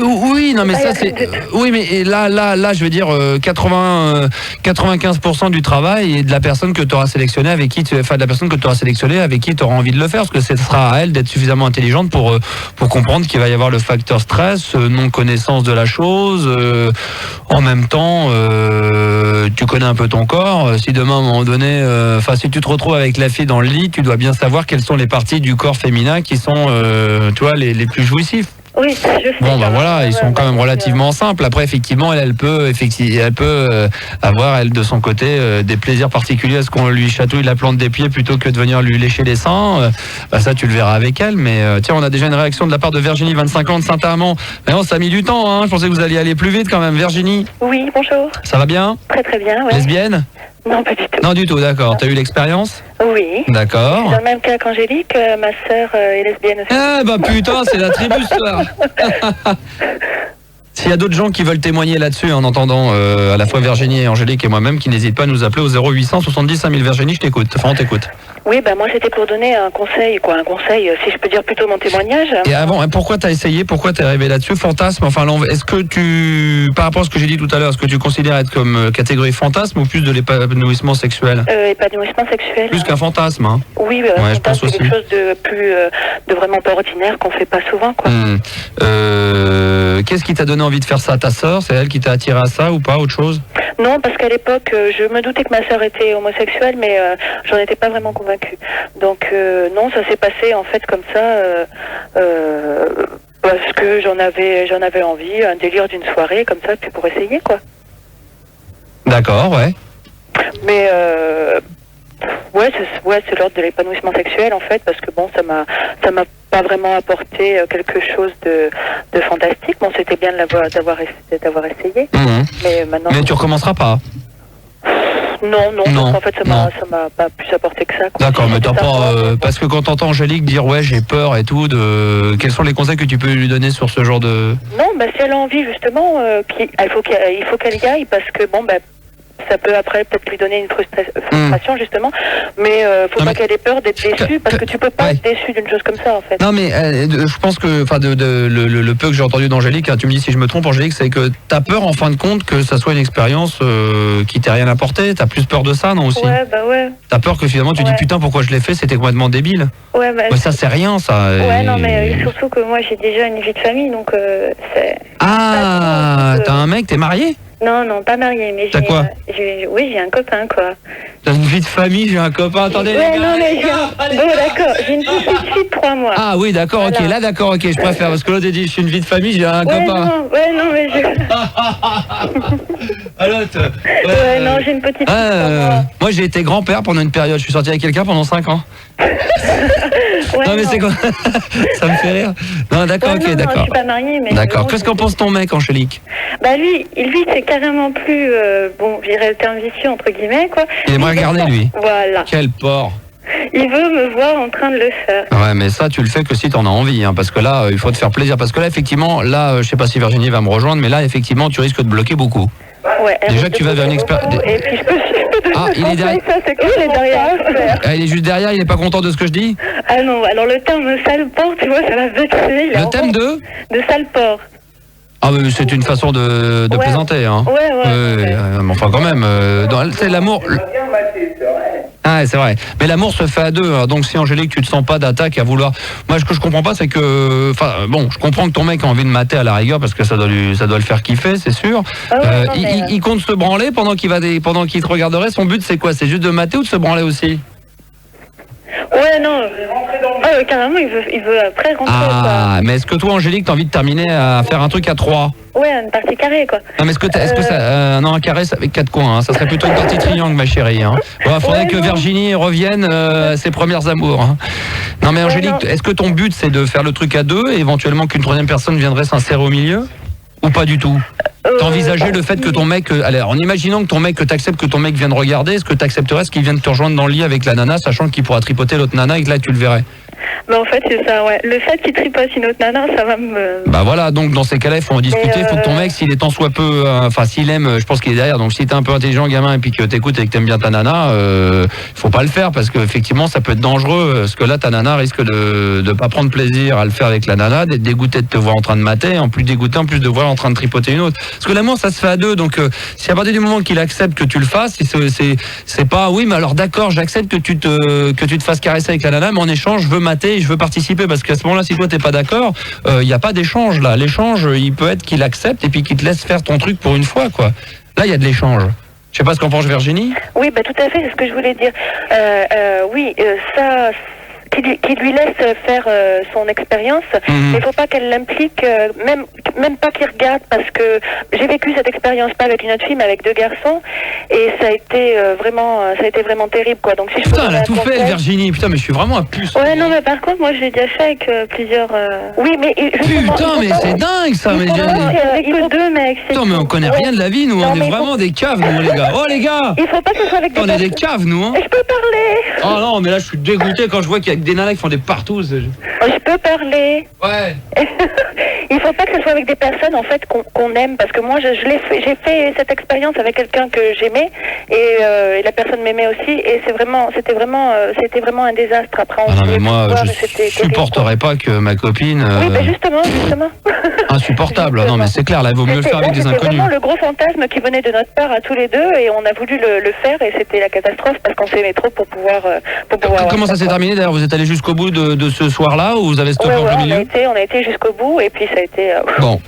oui, non, mais ça c'est... Oui, mais là, je veux dire, 95% du travail et de la personne que tu auras sélectionnée avec qui tu auras envie de le faire, parce que ce sera à elle d'être suffisamment intelligente pour comprendre qu'il va y avoir le facteur stress, non-connaissance de la chose, en même temps, tu connais un peu ton corps, si demain, à un moment donné, si tu te retrouves avec la fille dans le lit, tu dois bien savoir quelles sont les parties du corps féminin qui sont tu vois, les plus jouissifs. Oui, je sais. Bon, bah voilà, ils sont quand même relativement simples. Après, effectivement, elle peut avoir, elle, de son côté, des plaisirs particuliers à ce qu'on lui chatouille la plante des pieds plutôt que de venir lui lécher les seins. Bah ça, tu le verras avec elle. Mais tiens, on a déjà une réaction de la part de Virginie, 25 ans, de Saint-Amand. Mais non, ça a mis du temps, hein. Je pensais que vous alliez aller plus vite quand même. Virginie, Oui, bonjour. ça va bien? Très très bien, ouais. Lesbienne? Non, pas du tout. Non, du tout, d'accord. T'as eu l'expérience? Oui. D'accord. Dans le même cas qu'Angélique, ma sœur est lesbienne aussi. Ah bah putain, c'est la tribu ce soir. S'il y a d'autres gens qui veulent témoigner là-dessus en entendant à la fois Virginie et Angélique et moi-même, qui n'hésitent pas à nous appeler au 0800 70 5000. Virginie, je t'écoute. Enfin, on t'écoute. Oui, bah moi c'était pour donner un conseil, si je peux dire plutôt mon témoignage. Et avant, pourquoi t'as essayé? Pourquoi t'es arrivé là-dessus? Fantasme, enfin, est-ce que par rapport à ce que j'ai dit tout à l'heure, est-ce que tu considères être comme catégorie fantasme ou plus de l'épanouissement sexuel? Épanouissement sexuel. Plus qu'un fantasme, hein. Oui, je pense c'est quelque aussi. chose de plus, de vraiment pas ordinaire qu'on fait pas souvent, quoi. Qu'est-ce qui t'a donné envie de faire ça à ta sœur? C'est elle qui t'a attiré à ça ou pas? Autre chose? Non, parce qu'à l'époque, je me doutais que ma sœur était homosexuelle, mais j'en étais pas vraiment convaincue. Donc non, ça s'est passé en fait comme ça, parce que j'en avais envie, un délire d'une soirée comme ça, puis pour essayer, quoi. D'accord, ouais. Mais c'est l'ordre de l'épanouissement sexuel en fait, parce que bon, ça m'a pas vraiment apporté quelque chose de fantastique. Bon, c'était bien d'avoir essayé, mais maintenant. Mais tu recommenceras pas? Non, parce qu'en fait ça m'a pas plus apporté que ça, quoi. D'accord, mais t'as pas parce que quand t'entends Angélique dire ouais j'ai peur et tout, quels sont les conseils que tu peux lui donner sur ce genre de... Non, bah si elle a envie justement, il faut qu'elle y aille, parce que bon, bah ça peut après peut-être lui donner une frustration justement, mais faut pas qu'elle ait peur d'être déçue, parce que tu peux pas être déçu d'une chose comme ça en fait. Non mais je pense que, enfin le peu que j'ai entendu d'Angélique, hein, tu me dis si je me trompe Angélique, c'est que t'as peur en fin de compte que ça soit une expérience qui t'ait rien apporté. T'as plus peur de ça, non aussi? Ouais, bah ouais. T'as peur que finalement tu dis putain pourquoi je l'ai fait, c'était complètement débile. Ouais, bah ça c'est rien ça. Ouais, non mais surtout que moi j'ai déjà une vie de famille, donc c'est... Ah, t'as un mec, t'es marié? Non, pas marié, mais t'as quoi? J'ai un copain, quoi. T'as une vie de famille, j'ai un copain, attendez. Ouais, non, mais d'accord, j'ai une petite fille de 3 mois. Ah oui, d'accord, voilà. Ok, là d'accord, ok, je préfère, parce que l'autre dit, je suis une vie de famille, j'ai un copain. Non, mais non, j'ai une petite fille de 3 mois. Moi, j'ai été grand-père pendant une période, je suis sorti avec quelqu'un pendant 5 ans. Non, mais c'est quoi? Ça me fait rire. Non, d'accord, ok, d'accord. Non, je suis pas mariée, mais... D'accord, qu'est-ce qu'en pense ton mec, Angélique? Bah lui, c'est carrément plus, je dirais le terme vicieux, entre guillemets, quoi. Il aimerait regarder, lui. Voilà. Quel porc. Il veut me voir en train de le faire. Ouais, mais ça, tu le fais que si t'en as envie, hein, parce que là, il faut te faire plaisir. Parce que là, effectivement, je sais pas si Virginie va me rejoindre, mais là, effectivement, tu risques de bloquer beaucoup. Ouais, déjà que tu vas vers une expert. Et puis je peux il est derrière. Ça, c'est il est derrière. Il est juste derrière, il est pas content de ce que je dis? Ah non, alors le terme sale porc, tu vois, ça va vexer. Le thème de sale porc. Ah mais c'est une façon de plaisanter, hein. Ouais. Mais enfin quand même, c'est l'amour. Ah c'est vrai. Mais l'amour se fait à deux, hein. Donc si Angélique tu te sens pas d'attaque à vouloir. Moi ce que je comprends pas c'est que, enfin bon, je comprends que ton mec a envie de mater à la rigueur parce que ça doit le faire kiffer, c'est sûr. Il compte se branler pendant qu'il te regarderait. Son but c'est quoi? C'est juste de mater ou de se branler aussi? Ouais, non. Carrément, il veut après rentrer. Ah, mais est-ce que toi, Angélique, t'as envie de terminer à faire un truc à 3? Ouais, une partie carrée, quoi. Non, mais est-ce que ça. Non, un carré, c'est avec 4 coins. Hein. Ça serait plutôt une partie triangle, ma chérie. Hein. Bon, faudrait que Virginie revienne à ses premières amours. Hein. Non, mais Angélique, est-ce que ton but, c'est de faire le truc à 2 et éventuellement qu'une troisième personne viendrait s'insérer au milieu? Ou pas du tout? T'as envisagé le fait que ton mec... alors, en imaginant que t'acceptes que ton mec vienne regarder, est-ce que t'accepterais qu'il vienne te rejoindre dans le lit avec la nana, sachant qu'il pourra tripoter l'autre nana et que là, tu le verrais? Mais en fait, c'est ça, ouais. Le fait qu'il tripote une autre nana, ça va me... Bah voilà, donc dans ces cas-là, il faut en discuter. Il faut que ton mec, s'il est tant soit peu... Enfin, s'il aime, je pense qu'il est derrière. Donc si t'es un peu intelligent, gamin, et puis que t'écoutes et que t'aimes bien ta nana, faut pas le faire parce qu'effectivement, ça peut être dangereux. Parce que là, ta nana risque de pas prendre plaisir à le faire avec la nana, d'être dégoûté de te voir en train de mater, en plus dégoûté, en plus de voir en train de tripoter une autre. Parce que l'amour, ça se fait à 2. Donc si à partir du moment qu'il accepte que tu le fasses, c'est pas oui, mais alors d'accord, j'accepte que tu te fasses caresser avec la nana, mais en échange, je veux mater, je veux participer, parce qu'à ce moment-là, si toi t'es pas d'accord, il n'y a pas d'échange là. L'échange, il peut être qu'il accepte et puis qu'il te laisse faire ton truc pour une fois, quoi. Là, il y a de l'échange. Je sais pas ce qu'en pense Virginie. Oui, bah tout à fait, c'est ce que je voulais dire. Ça, qui lui laisse faire son expérience, mais il faut pas qu'elle l'implique, même pas qu'il regarde, parce que j'ai vécu cette expérience pas avec une autre fille, mais avec 2 garçons, et ça a été vraiment terrible, quoi. Donc si je putain, elle a tout fait, Virginie. Putain, mais je suis vraiment un puce. Ouais, non, mais par contre, moi, je l'ai déjà fait avec plusieurs. Oui, mais putain, mais c'est dingue ça. Mais avec 2 mecs. Putain, mais on connaît rien de la vie, nous. On est vraiment des caves, nous, les gars. Oh, les gars. Il faut pas que ce soit avec des. On est des caves, nous. Hein. Je peux parler. Oh non, mais là, je suis dégoûté quand je vois qu'il y a des nanas qui font des partous. Je peux parler. Ouais. Il faut pas que ce soit avec des personnes en fait qu'on aime, parce que moi j'ai fait cette expérience avec quelqu'un que j'aimais et la personne m'aimait aussi, et c'était vraiment un désastre. Après non, mais moi je supporterais pas que ma copine. Oui, mais justement. Insupportable. Non, mais c'est clair, là il vaut mieux le faire avec des inconnus. C'était vraiment le gros fantasme qui venait de notre part à tous les deux, et on a voulu le faire, et c'était la catastrophe parce qu'on s'aimait trop pour pouvoir. Comment ça s'est terminé d'ailleurs? Vous êtes allé jusqu'au bout de ce soir-là, ou vous avez stoppé en plein milieu? On a été jusqu'au bout, et puis ça a été. Bon,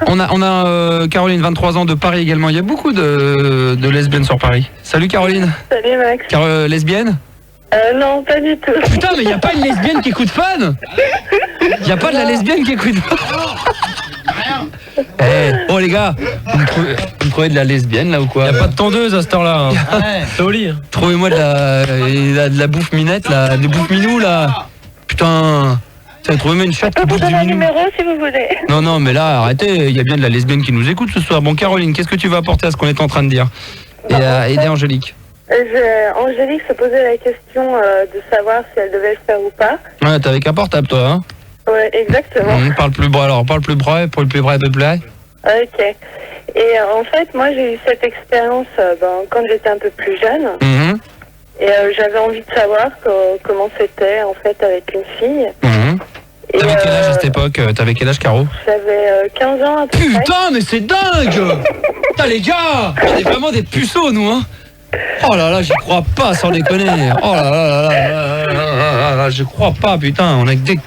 on a Caroline, 23 ans, de Paris également. Il y a beaucoup de lesbiennes sur Paris. Salut Caroline. Salut Max. Lesbienne? Non, pas du tout. Putain, mais il n'y a pas une lesbienne qui écoute Fun? Il n'y a pas de la lesbienne qui écoute Fun? Oh les gars, vous me trouvez de la lesbienne là ou quoi? Il n'y a pas de tondeuse à cette heure-là. Hein. C'est au lit. Trouvez-moi de la bouffe minette là, des bouffes minous là. Putain. Trouvez-moi une chatte qui bouffe du minou. Je peux vous donner un numéro si vous voulez. Non, mais là, arrêtez, il y a bien de la lesbienne qui nous écoute ce soir. Bon, Caroline, qu'est-ce que tu vas apporter à ce qu'on est en train de dire? Et à aider Angélique. Angélique se posait la question de savoir si elle devait le faire ou pas. Ouais, t'es avec un portable, toi, hein? Ouais, exactement. Parle plus près, pour le plus près. Ok. Et en fait, moi, j'ai eu cette expérience quand j'étais un peu plus jeune. Et j'avais envie de savoir comment c'était, en fait, avec une fille. T'avais quel âge à cette époque? T'avais quel âge, Caro? J'avais 15 ans à peu près. Putain, mais c'est dingue! Putain, les gars! On est vraiment des puceaux, nous, hein! Oh là là, j'y crois pas, sans déconner! Oh là là, je crois pas, putain, on a que des...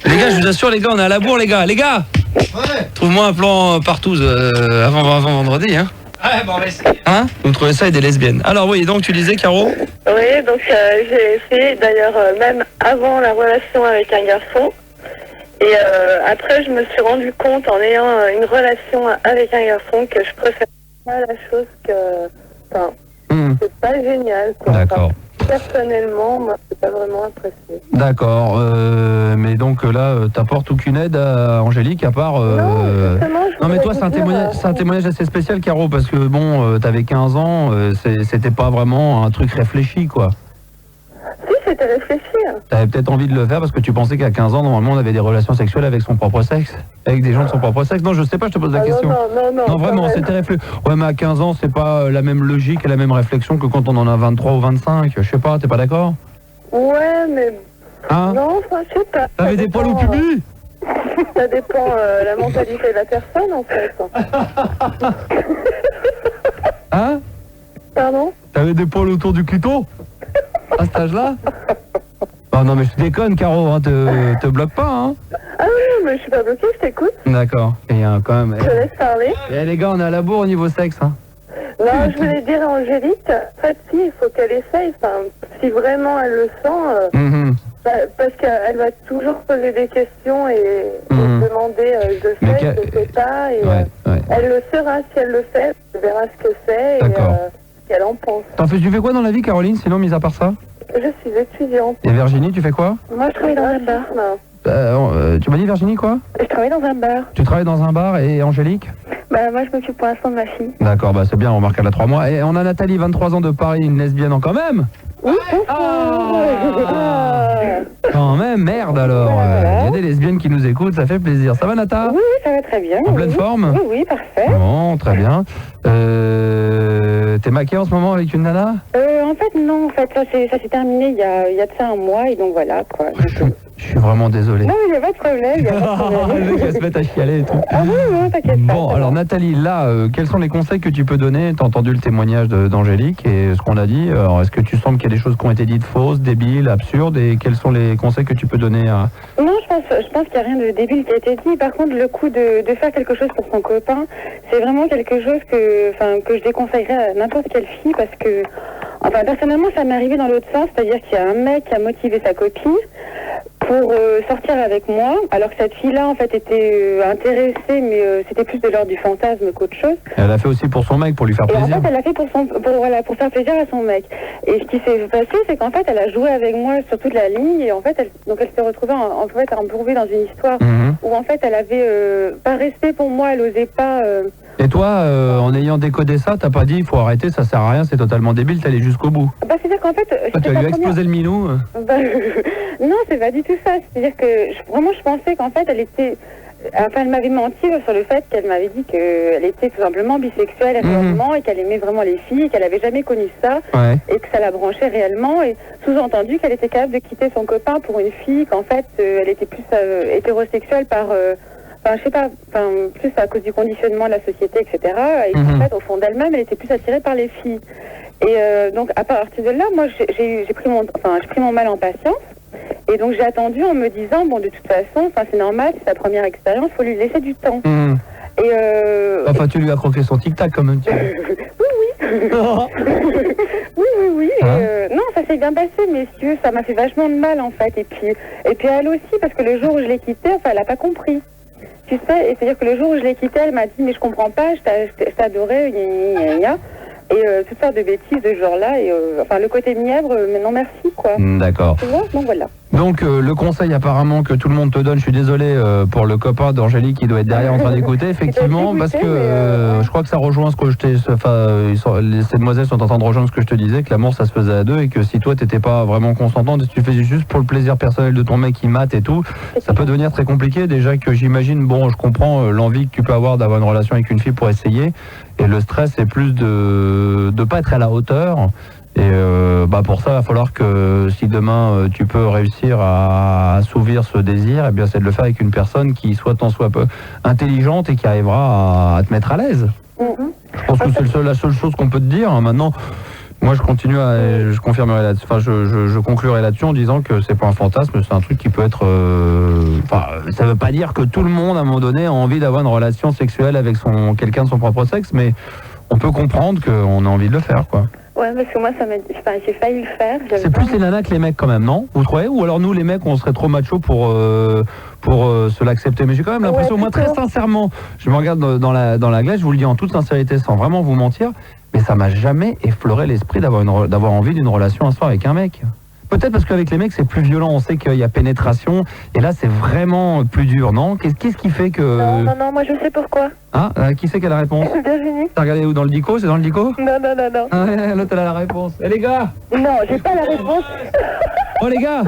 Les gars, je vous assure, les gars, on est à la bourre, les gars! Ouais. Trouve-moi un plan partout avant vendredi, hein? Ouais, bon, on va essayer. Hein? Vous me trouvez ça et des lesbiennes. Alors oui, donc tu disais, Caro? Oui, donc j'ai essayé, d'ailleurs, même avant la relation avec un garçon. Et après, je me suis rendu compte, en ayant une relation avec un garçon, que je préfère pas la chose que... Enfin, c'est pas génial, quoi. D'accord. Personnellement, moi, c'est pas vraiment apprécié. D'accord, mais donc là, t'apportes aucune aide à Angélique à part... Non, mais toi, c'est un témoignage assez spécial, Caro, parce que bon, t'avais 15 ans, c'était pas vraiment un truc réfléchi, quoi. Si, c'était réfléchi. T'avais peut-être envie de le faire parce que tu pensais qu'à 15 ans, normalement, on avait des relations sexuelles avec son propre sexe, avec des gens de son propre sexe. Non, je sais pas, je te pose la question. Non, vraiment, c'était réfléchi. Ouais, mais à 15 ans, c'est pas la même logique et la même réflexion que quand on en a 23 ou 25. Je sais pas, t'es pas d'accord? Ouais, mais... Hein? Non, enfin, je sais pas. T'avais des poils au pubis? Ça dépend la mentalité de la personne, en fait. Hein? Pardon? T'avais des poils autour du clito? À cet âge-là? Oh non, mais je déconne, Caro, hein, te bloque pas, hein? Ah oui, mais je suis pas bloquée, je t'écoute. D'accord. Et quand même... Je te laisse parler. Et les gars, on est à la bourre au niveau sexe, hein? Non, je voulais dire à Angélique, en fait, si, il faut qu'elle essaye. Enfin, si vraiment elle le sent... parce qu'elle va toujours poser des questions et demander je fais, je fais pas, et elle le saura si elle le fait, elle verra ce que c'est et ce qu'elle en pense. Tu fais quoi dans la vie, Caroline, sinon, mis à part ça? Je suis étudiante. Et Virginie, tu fais quoi? Moi, je travaille dans un bar. Tu m'as dit, Virginie, quoi? Je travaille dans un bar. Tu travailles dans un bar, et Angélique? Moi, je m'occupe pour l'instant de ma fille. D'accord, c'est bien, on remarque qu'elle a 3 mois. Et on a Nathalie, 23 ans, de Paris, une lesbienne quand même? Oui, Quand même, merde alors. Il y a des lesbiennes qui nous écoutent, ça fait plaisir. Ça va, Nata? Oui, ça va très bien. En pleine forme? Oui, parfait. Bon, très bien. T'es maquée en ce moment avec une nana? En fait, non. En fait, ça s'est terminé il y a de ça un mois, et donc voilà, quoi. Je suis vraiment désolé. Non, il n'y a pas de problème. Le mec va se mettre à chialer et tout. Ah oui, non, t'inquiète pas. Bon, alors Nathalie, là, quels sont les conseils que tu peux donner? T'as entendu le témoignage d'Angélique et ce qu'on a dit. Alors, est-ce que tu sens qu'il y a des choses qui ont été dites fausses, débiles, absurdes? Et quels sont les conseils que tu peux donner à... Non, je pense qu'il n'y a rien de débile qui a été dit. Par contre, le coup de faire quelque chose pour son copain, c'est vraiment quelque chose que je déconseillerais à n'importe quelle fille, parce que Enfin, personnellement, ça m'est arrivé dans l'autre sens, c'est-à-dire qu'il y a un mec qui a motivé sa copine pour sortir avec moi, alors que cette fille-là, en fait, était intéressée, mais c'était plus de l'ordre du fantasme qu'autre chose. Elle a fait aussi pour son mec, pour lui faire Et plaisir. en fait, elle l'a fait pour faire plaisir à son mec. Et ce qui s'est passé, c'est qu'en fait, elle a joué avec moi sur toute la ligne, et en fait, elle s'est retrouvée embourbée dans une histoire où en fait, elle avait pas respect pour moi, elle osait pas. Et toi, en ayant décodé ça, t'as pas dit il faut arrêter, ça sert à rien, c'est totalement débile, t'es allé jusqu'au bout. Bah, c'est-à-dire qu'en fait, tu as lui explosé le minou. Bah, non, c'est pas du tout ça. C'est-à-dire que vraiment, je pensais qu'en fait, elle était. Enfin, elle m'avait menti sur le fait qu'elle m'avait dit qu'elle était tout simplement bisexuelle réellement et qu'elle aimait vraiment les filles et qu'elle avait jamais connu ça et que ça la branchait réellement et sous-entendu qu'elle était capable de quitter son copain pour une fille, qu'en fait, elle était plus hétérosexuelle par. Enfin, je sais pas, plus à cause du conditionnement de la société, etc. Et qu'en fait, au fond d'elle-même, elle était plus attirée par les filles. Et donc, à partir de là, moi, j'ai pris mon mal en patience. Et donc, j'ai attendu en me disant, bon, de toute façon, c'est normal, c'est sa première expérience, faut lui laisser du temps. Et enfin, tu lui as croqué son tic-tac, quand même. Oui. Non, ça s'est bien passé, mais si tu veux, ça m'a fait vachement de mal, en fait. Et puis elle aussi, parce que le jour où je l'ai quittée, enfin, elle a pas compris. Tu sais, et c'est-à-dire que le jour où je l'ai quittée, elle m'a dit, mais je comprends pas, je t'adorais, gna. Et toutes sortes de bêtises de ce genre-là. Et enfin, le côté mièvre, mais non merci, quoi. D'accord. Tu vois, donc voilà. Donc, le conseil apparemment que tout le monde te donne, je suis désolé pour le copain d'Angélique qui doit être derrière en train d'écouter, effectivement, parce que je crois que ça rejoint ce que je t'ai... ces demoiselles sont en train de rejoindre ce que je te disais, que l'amour ça se faisait à deux et que si toi t'étais pas vraiment consentante, si tu faisais juste pour le plaisir personnel de ton mec qui mate et tout, ça peut devenir très compliqué. Déjà que j'imagine, bon, je comprends l'envie que tu peux avoir d'avoir une relation avec une fille pour essayer, et le stress c'est plus de pas être à la hauteur. Et pour ça, il va falloir que si demain tu peux réussir à assouvir ce désir, eh bien c'est de le faire avec une personne qui soit tant soit peu intelligente et qui arrivera à te mettre à l'aise. Je pense que c'est la seule chose qu'on peut te dire. Maintenant, moi je confirmerai là-dessus. Enfin, je conclurai là-dessus en disant que c'est pas un fantasme, c'est un truc qui peut être. Ça veut pas dire que tout le monde à un moment donné a envie d'avoir une relation sexuelle avec quelqu'un de son propre sexe, mais on peut comprendre qu'on a envie de le faire, quoi. Ouais, parce que moi, j'ai failli le faire. C'est plus les nanas que les mecs quand même, non? Vous trouvez? Ou alors nous, les mecs, on serait trop macho pour se l'accepter. Mais j'ai quand même l'impression, moi, très sincèrement, je me regarde dans la glace, je vous le dis en toute sincérité, sans vraiment vous mentir, mais ça m'a jamais effleuré l'esprit d'avoir envie d'une relation un soir avec un mec. Peut-être parce qu'avec les mecs, c'est plus violent, on sait qu'il y a pénétration, et là, c'est vraiment plus dur, non? Qu'est-ce qui fait que... Non, moi je sais pourquoi. Ah, qui c'est qui a la réponse? Virginie. T'as regardé où? Dans le dico? C'est dans le dico? Non. Ah ouais, l'autre, elle a la réponse. Eh les gars! Non, j'ai pas la réponse. Oh les gars!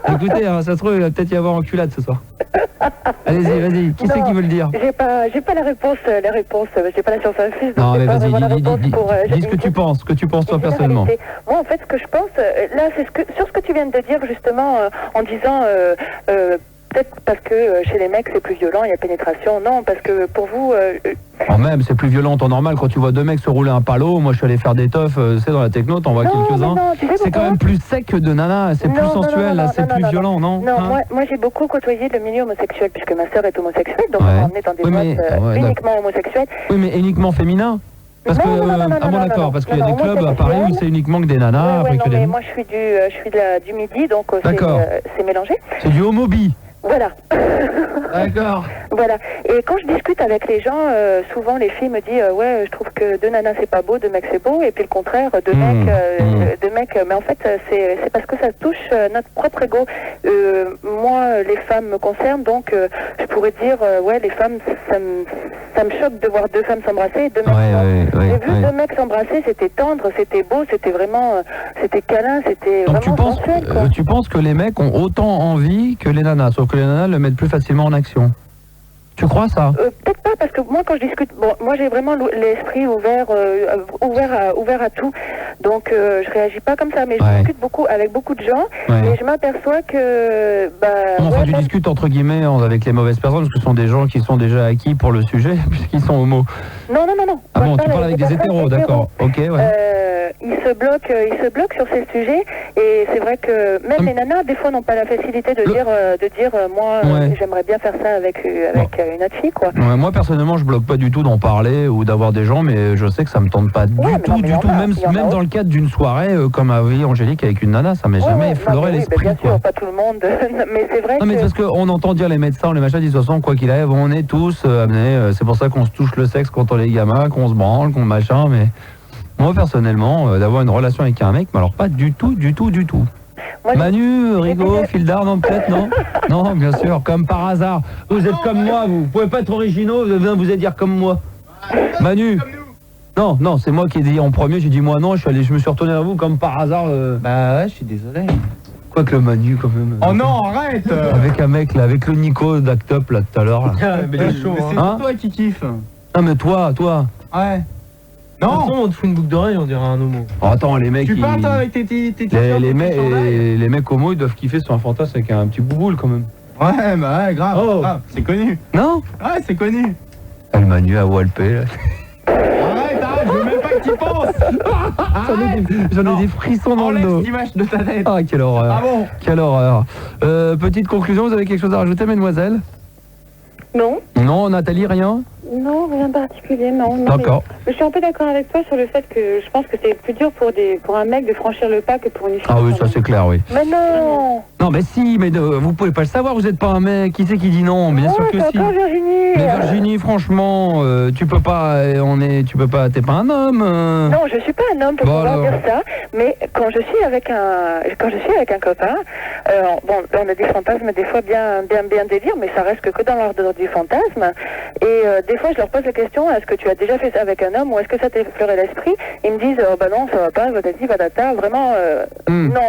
Écoutez, ça se trouve, il va peut-être y avoir enculade ce soir. Allez-y, vas-y. Qui c'est qui veut le dire? J'ai pas la réponse, j'ai pas la science infuse. Non, mais vas-y, dis ce que tu penses, toi personnellement. Moi, en fait, ce que je pense, là, c'est sur ce que tu viens de dire, justement, en disant, peut-être parce que chez les mecs, c'est plus violent, il y a pénétration. Non, parce que pour vous... même, c'est plus violent en temps normal. Quand tu vois deux mecs se rouler un palo, moi je suis allé faire des teufs, c'est dans la techno, t'en vois quelques-uns. C'est quand même plus sec que de nana, c'est plus sensuel, c'est plus violent, non? Non, moi j'ai beaucoup côtoyé le milieu homosexuel, puisque ma sœur est homosexuelle, donc on m'a emmené dans des boîtes uniquement homosexuelles. Oui, mais uniquement féminin? Parce que, d'accord, parce qu'il y a des clubs à Paris où c'est uniquement que des nanas. Mais moi je suis du midi, donc c'est mélangé. C'est du homobi. Voilà. D'accord. Voilà. Et quand je discute avec les gens, souvent les filles me disent ouais, je trouve que deux nanas c'est pas beau, deux mecs c'est beau, et puis le contraire, deux mecs. Mais en fait, c'est parce que ça touche notre propre ego. Moi, les femmes me concernent, donc je pourrais dire ouais, les femmes, ça me choque de voir deux femmes s'embrasser, deux mecs. J'ai vu deux mecs s'embrasser, c'était tendre, c'était beau, c'était vraiment, c'était câlin, c'était vraiment sensuel. Tu penses que les mecs ont autant envie que les nanas, sauf que les nanas le mettent plus facilement en action? Tu crois ça? Peut-être pas, parce que moi quand je discute, moi j'ai vraiment l'esprit ouvert à tout, donc je réagis pas comme ça, mais je discute beaucoup avec beaucoup de gens, et je m'aperçois que tu discutes entre guillemets avec les mauvaises personnes, parce que ce sont des gens qui sont déjà acquis pour le sujet, puisqu'ils sont homo. Non. Ah bon, tu parles avec des hétéros, d'accord. Ok, ouais. Ils se bloquent sur ces sujets, et c'est vrai que même les nanas des fois n'ont pas la facilité de dire moi j'aimerais bien faire ça avec une autre fille, quoi. Ouais, moi personnellement je bloque pas du tout d'en parler ou d'avoir des gens, mais je sais que ça me tente pas du tout, même dans le cadre d'une soirée comme avait Angélique avec une nana, ça m'est jamais effleuré l'esprit. Bien sûr, pas tout le monde, mais c'est vrai non, mais parce qu'on entend dire les médecins, les machins, disent de toute façon, quoi qu'il arrive, on est tous amenés, c'est pour ça qu'on se touche le sexe quand on est gamin, qu'on se branle, qu'on machin, mais moi personnellement, d'avoir une relation avec un mec, mais alors pas du tout. Moi, Manu, Rigaud, Fildar, non peut-être, non. Non, bien sûr, comme par hasard. Vous êtes comme moi, vous pouvez pas être originaux, vous êtes dire comme moi. Manu. Non, c'est moi qui ai dit en premier, j'ai dit moi non, je me suis retourné à vous comme par hasard. Bah ouais, je suis désolé. Quoique le Manu quand même. Oh non, arrête. Avec un mec là, avec le Nico d'Act Up là tout à l'heure. Mais il est chaud, c'est toi qui kiffe. Non mais toi. Ouais. Non, on te fout une boucle d'oreille, on dirait un homo. Oh, attends, les mecs. Tu parles toi avec tes les mecs homo, ils doivent kiffer sur un fantasme avec un petit bouboule quand même. Ouais, bah ouais, grave. C'est connu. Non. Ouais, c'est connu. Le Manu à Walpé là. Arrête, je veux même pas que tu penses. J'en ai des frissons dans le dos. Cette image de ta tête. Ah, quelle horreur. Ah bon. Quelle horreur. Petite conclusion, vous avez quelque chose à rajouter, mademoiselle? Non. Non, Nathalie, rien? Non, rien de particulier, non. D'accord. Mais je suis un peu d'accord avec toi sur le fait que je pense que c'est plus dur pour un mec de franchir le pas que pour une fille. Ah oui, ça c'est clair, oui. Mais non. Non, mais si, mais vous pouvez pas le savoir, vous êtes pas un mec. Qui c'est qui dit non? Bien sûr que si. Virginie. Mais Virginie, franchement, tu peux pas, t'es pas un homme. Non, je suis pas un homme pour pouvoir dire ça, mais quand je suis avec un copain, on a des fantasmes des fois bien délire, mais ça reste que dans l'ordre du fantasme. Et des fois, je leur pose la question, est-ce que tu as déjà fait ça avec un homme ou est-ce que ça t'a effleuré l'esprit? Ils me disent, bah non, ça va pas, patati patata, vraiment, non.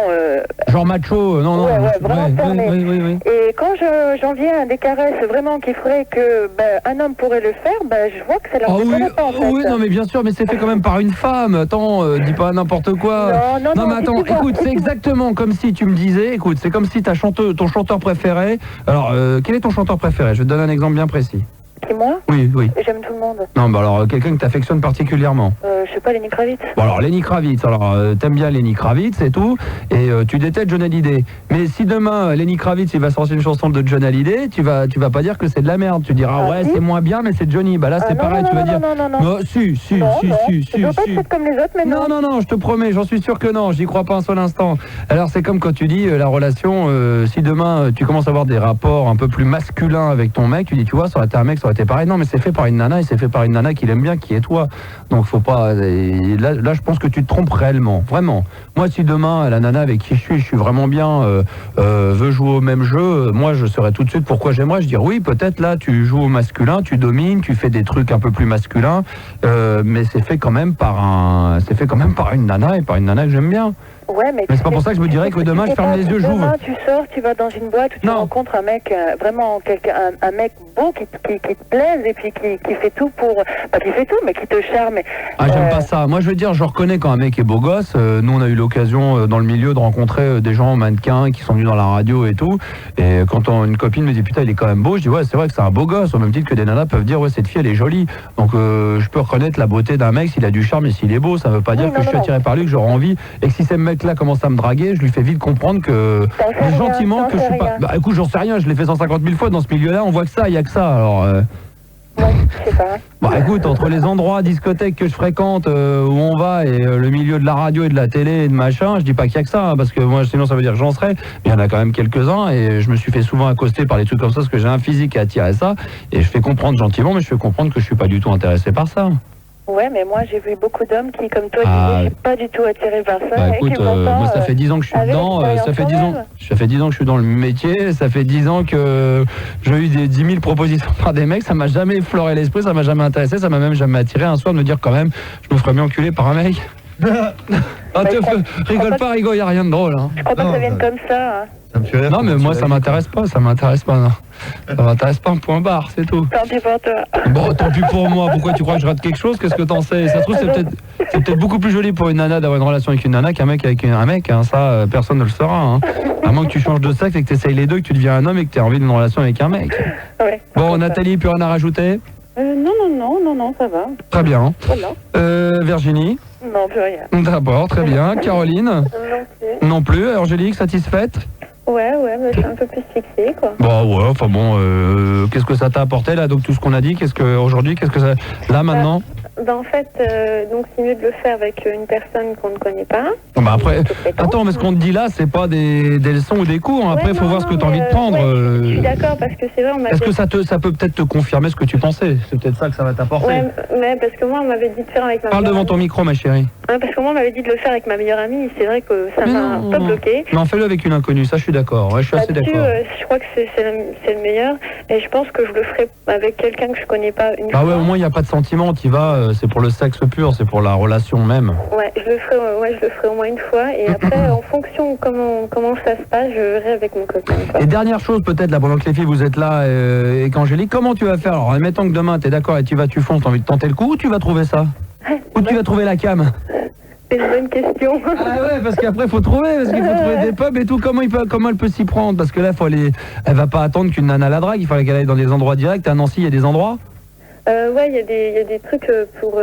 Genre macho, non. Ouais, vraiment fermé. Oui. Et quand j'en viens à des caresses vraiment qui feraient que un homme pourrait le faire, je vois que ça leur fait pas en fait. Oui, non mais bien sûr, mais c'est fait quand même par une femme. Attends, dis pas n'importe quoi. Non, mais attends, écoute, c'est exactement comme si tu me disais, écoute, c'est comme si ton chanteur préféré. Alors, quel est ton chanteur préféré? Je vais te donner un exemple bien précis. Qui, moi? Oui. J'aime tout le monde. Non, bah alors, quelqu'un que t'affectionnes particulièrement. Je sais pas, Lenny Kravitz. Bon alors, Lenny Kravitz, alors t'aimes bien Lenny Kravitz et tout, et tu détestes John Hallyday. Mais si demain, Lenny Kravitz, il va sortir une chanson de John Hallyday, tu vas pas dire que c'est de la merde. Tu diras, ouais, c'est moins bien, mais c'est Johnny. Bah là, c'est pareil, tu vas dire... Non. Si. Je veux pas être comme les autres, mais non. Non, je te promets, j'en suis sûr que non, j'y crois pas un seul instant. Alors, c'est comme quand tu dis, la relation, si demain, tu commences à avoir des rapports un peu plus masculins avec ton mec, tu dis, tu vois, ça aurait été un mec, ça aurait été pareil. Non, mais c'est fait par une nana, et c'est fait par une nana qu'il aime bien, qui est toi. Donc, faut pas... Là, je pense que tu te trompes réellement, vraiment. Moi, si demain, la nana avec qui je suis vraiment bien, veut jouer au même jeu, moi, je saurais tout de suite pourquoi j'aimerais. Je dirais, oui, peut-être là, tu joues au masculin, tu domines, tu fais des trucs un peu plus masculins, mais c'est fait quand même par une nana, et par une nana que j'aime bien. Ouais, mais c'est pas pour ça que je me dirais que demain je ferme les yeux, j'ouvre. Demain tu sors, tu vas dans une boîte où tu rencontres un mec, vraiment un mec beau qui te plaise et puis qui fait tout pour... Pas qui fait tout, mais qui te charme. J'aime pas ça. Moi je veux dire, je reconnais quand un mec est beau gosse. Nous on a eu l'occasion dans le milieu de rencontrer des gens mannequins qui sont venus dans la radio et tout. Et quand une copine me dit putain il est quand même beau, je dis ouais c'est vrai que c'est un beau gosse. Au même titre que des nanas peuvent dire ouais cette fille elle est jolie. Donc je peux reconnaître la beauté d'un mec s'il a du charme et s'il est beau. Ça veut pas dire que je suis attiré par lui, que j'aurais envie. Et que si ce mec là commence à me draguer, je lui fais vite comprendre que gentiment que je suis pas... Bah écoute, j'en sais rien, je l'ai fait 150 000 fois dans ce milieu-là, on voit que ça, il y a que ça. Alors ouais, je sais pas. Bah écoute, entre les endroits discothèques que je fréquente, où on va, et le milieu de la radio et de la télé et de machin, je dis pas qu'il y a que ça, hein, parce que moi sinon ça veut dire que j'en serais, mais il y en a quand même quelques-uns, et je me suis fait souvent accoster par des trucs comme ça, parce que j'ai un physique à attirer ça, et je fais comprendre gentiment, mais je fais comprendre que je suis pas du tout intéressé par ça. Ouais, mais moi j'ai vu beaucoup d'hommes qui, comme toi, je suis pas du tout attiré par ça. Bah écoute, moi ça fait 10 ans que je suis dedans, ça fait 10 ans que je suis dans le métier, ça fait 10 ans que j'ai eu des 10 000 propositions par des mecs, ça m'a jamais effleuré l'esprit, ça m'a jamais intéressé, ça m'a même jamais attiré un soir de me dire quand même, je me ferais mieux enculer par un mec. Rigole pas, Rigo, y a rien de drôle. Hein. Je crois pas que ça vienne comme ça. Hein. Non mais moi ça m'intéresse pas, non. Ça m'intéresse pas, un point barre, c'est tout. Tant pis pour toi. Bon, tant pis pour moi, pourquoi tu crois que je rate quelque chose? Qu'est-ce que t'en sais? Ça se trouve c'est peut-être beaucoup plus joli pour une nana d'avoir une relation avec une nana qu'un mec avec un mec, hein. Ça personne ne le saura. Hein. À moins que tu changes de sexe et que tu essayes les deux, que tu deviens un homme et que tu as envie d'une relation avec un mec. Ouais, bon, Nathalie, plus rien à rajouter? Non, ça va. Très bien. Voilà. Virginie? Non, plus rien. D'abord, très bien. Caroline? Non plus. Non plus. Angélique, satisfaite? Ouais, mais je suis un peu plus fixée, quoi. Bon, ouais, enfin bon, qu'est-ce que ça t'a apporté, là, donc tout ce qu'on a dit, aujourd'hui, qu'est-ce que ça... Là, maintenant En fait, donc c'est mieux de le faire avec une personne qu'on ne connaît pas. Bah après, attends, mais ce qu'on te dit là, c'est pas des leçons ou des cours, hein. Après, il faut voir ce que tu as envie de prendre. Je suis d'accord, parce que c'est vrai, on m'a Est-ce que ça peut peut-être te confirmer ce que tu pensais? C'est peut-être ça que ça va t'apporter. Ouais, mais parce que moi, on m'avait dit de faire avec ma Parle devant ton micro, ma chérie. Ouais, parce que moi, on m'avait dit de le faire avec ma meilleure amie, c'est vrai que ça m'a pas bloqué. Non, fais-le avec une inconnue, ça je suis d'accord, ouais, je suis assez d'accord. Je crois que c'est le meilleur, et je pense que je le ferai avec quelqu'un que je connais pas une fois. Ah ouais, au moins il n'y a pas de sentiment, t'y vas, c'est pour le sexe pur, c'est pour la relation même. Ouais, je le ferai au moins une fois, et après, en fonction de comment ça se passe, je verrai avec mon copain. Et dernière chose peut-être, là, pendant que les filles vous êtes là, et qu'Angélique, comment tu vas faire? Alors, admettons que demain t'es d'accord et tu fonces, t'as envie de tenter le coup, où tu vas trouver ça? Où tu vas trouver la cam? C'est une bonne question. Ah ouais, parce qu'après il faut trouver des pubs et tout. Comment elle peut s'y prendre? Parce que là, elle va pas attendre qu'une nana la drague, il fallait qu'elle aille dans des endroits directs. À Nancy, il y a des endroits? Ouais, il y a des trucs pour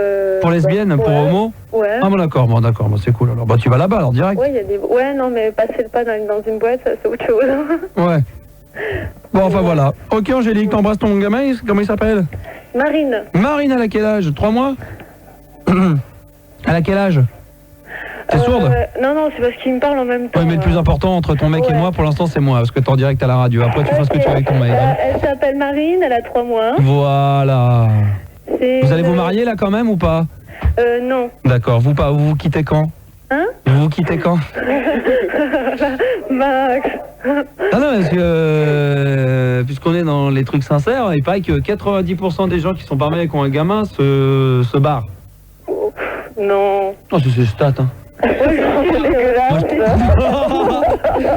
lesbiennes, pour homo? Ouais. Ah bon, d'accord, c'est cool. Alors, bah tu vas là-bas, alors direct. Ouais, il y a des... Ouais, non, mais passer le pas dans une boîte, ça, c'est autre chose. Ouais. Bon, enfin voilà. Ok, Angélique, t'embrasses ton gamin, comment il s'appelle? Marine. Marine, elle a quel âge? 3 mois? Elle a quel âge? T'es sourde? Non, c'est parce qu'il me parle en même temps. Oui, mais le plus important entre ton mec et moi, pour l'instant, c'est moi, parce que t'es en direct à la radio. Après, tu feras ce que tu veux avec ton mec. Hein. Elle s'appelle Marine, elle a 3 mois. Voilà. Vous allez vous marier, là, quand même, ou pas? Non. D'accord. Vous vous quittez quand? Hein? Vous vous quittez quand? Max. Ah non, parce que, puisqu'on est dans les trucs sincères, il paraît que 90% des gens qui sont parmi et qui ont un gamin se barrent. Non. Oh, c'est stat, hein.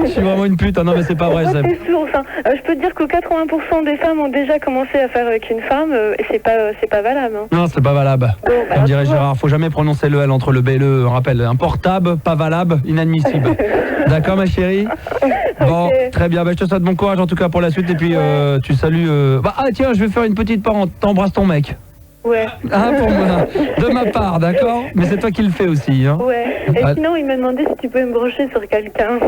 Je suis vraiment une pute, hein. Non mais c'est pas vrai. C'est source, hein. Je peux te dire que 80% des femmes ont déjà commencé à faire avec une femme et c'est pas valable. Hein. Non, c'est pas valable. Comme dirait Gérard, faut jamais prononcer le L entre le B et le E. Rappel, un portable, pas valable, inadmissible. D'accord ma chérie? Bon, très bien, je te souhaite bon courage en tout cas pour la suite et puis tu salues... tiens, je vais faire une petite parenthèse, t'embrasses ton mec. Ouais. Ah, pour moi, de ma part, d'accord? Mais c'est toi qui le fais aussi, hein? Ouais. Et sinon, il m'a demandé si tu pouvais me brancher sur quelqu'un.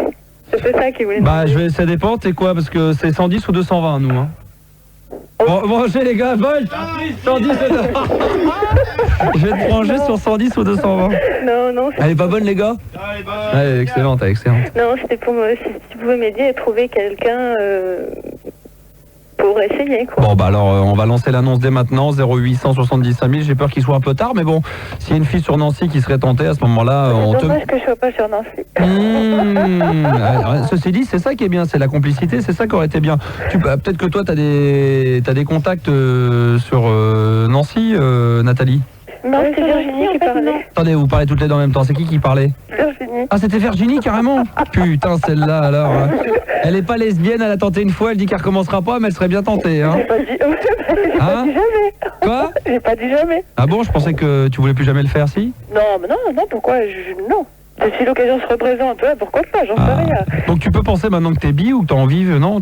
C'était ça qu'il voulait demander. Ça dépend, c'est quoi? Parce que c'est 110 ou 220, nous, hein? Bon, branchez les gars, Volt! 110 ou 220. Je vais te brancher sur 110 ou 220. Non. Elle est pas bonne, les gars? Elle est bonne. Elle est excellente, Non, c'était pour moi, si tu pouvais m'aider à trouver quelqu'un... pour essayer, quoi. Bon, alors, on va lancer l'annonce dès maintenant, 0800 70 5000. J'ai peur qu'il soit un peu tard, mais bon, s'il y a une fille sur Nancy qui serait tentée, à ce moment-là, c'est dommage que je sois pas sur Nancy. Ceci dit, c'est ça qui est bien, c'est la complicité, c'est ça qui aurait été bien. Peut-être que toi, t'as des contacts sur Nancy, Nathalie? Non, c'est Virginie qui parlait. Attendez, vous parlez toutes les deux en même temps, c'est qui parlait? Virginie. Ah, c'était Virginie, carrément? Putain, celle-là, alors... Elle est pas lesbienne, elle a tenté une fois, elle dit qu'elle recommencera pas, mais elle serait bien tentée, hein? J'ai pas dit jamais. Quoi? J'ai pas dit jamais. Ah bon, je pensais que tu voulais plus jamais le faire, si? Non, mais non, pourquoi? Non. Si l'occasion se représente, ouais, pourquoi pas, j'en sais rien. Donc tu peux penser maintenant que t'es bi ou que t'as envie, non,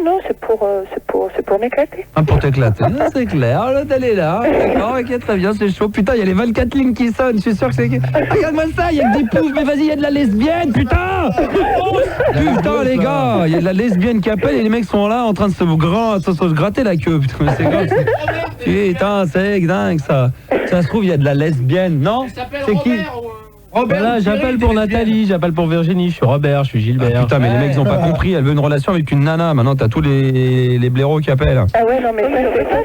Non, c'est pour m'éclater. Ah, pour t'éclater, c'est clair, l'autre elle est là, d'accord, ok, très bien, c'est chaud. Putain, il y a les 24 lignes qui sonnent, je suis sûr que c'est... Regarde-moi ça, il y a que des poufs, mais vas-y, il y a de la lesbienne, putain. Putain, les gars, il y a de la lesbienne qui appelle et les mecs sont là en train de se gratter la queue, putain, mais c'est grave. Putain, c'est dingue ça. Ça se trouve, il y a de la lesbienne, non? C'est qui? Robert, là, j'appelle pour Nathalie, j'appelle pour Virginie, je suis Robert, je suis Gilbert. Ah, putain, mais les mecs n'ont pas compris, elle veut une relation avec une nana, maintenant t'as tous les blaireaux qui appellent. Ah ouais, non, mais ça,